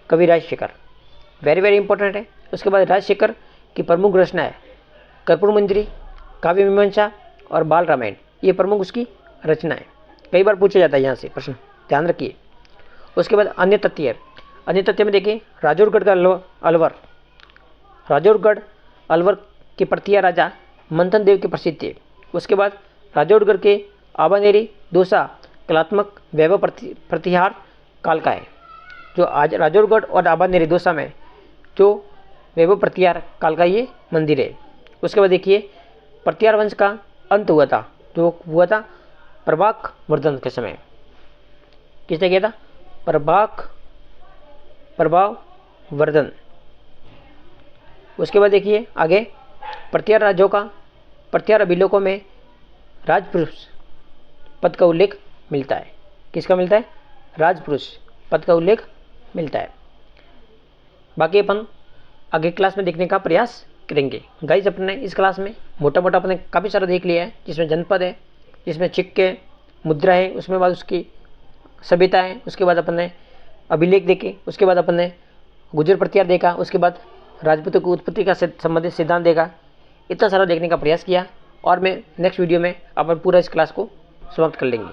कवि राजशेखर। वेरी वेरी इंपॉर्टेंट है। उसके बाद राजशेखर की प्रमुख रचना है कर्पूर मंजरी, काव्य मीमांसा और बाल रामायण, ये प्रमुख उसकी रचना है। कई बार पूछा जाता है यहाँ से प्रश्न, ध्यान रखिए। उसके बाद अन्य तथ्य है, अन्य तथ्य में देखिए राजौरगढ़ का अलवर, राजौरगढ़ अलवर के प्रतिया राजा मंथन देव के प्रसिद्ध थे। उसके बाद राजौड़गढ़ के आबानेरी दोसा कलात्मक वैभव प्रतिहार काल का है। जो आज राजौड़गढ़ और आबानेरी दोसा में जो वैभव प्रतिहार काल का ये मंदिर है। उसके बाद देखिए प्रतिहार वंश का अंत हुआ था, जो हुआ था प्रभाक वर्धन के समय। किसने किया था? प्रभाव वर्धन। उसके बाद देखिए आगे प्रतिहार राज्यों का प्रतिहार अभिलेखों में राजपुरुष पद का उल्लेख मिलता है। किसका मिलता है? राजपुरुष पद का उल्लेख मिलता है। बाकी अपन आगे क्लास में देखने का प्रयास करेंगे। गाइस अपने इस क्लास में मोटा मोटा अपने काफ़ी सारा देख लिया है, जिसमें जनपद है, जिसमें चिक्के मुद्रा है, उसमें बाद उसकी सभ्यता है, उसके बाद अपन ने अभिलेख देखे, उसके बाद अपन ने गुर्जर प्रतिहार देखा, उसके बाद राजपूतों की उत्पत्ति का संबंधित सिद्धांत देखा। इतना सारा देखने का प्रयास किया और मैं नेक्स्ट वीडियो में अपन पूरा इस क्लास को समाप्त कर लेंगे।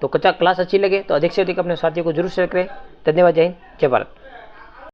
तो क्लास अच्छी लगे तो अधिक से अधिक अपने साथियों को जरूर शेयर करें। धन्यवाद। जय हिंद, जय भारत।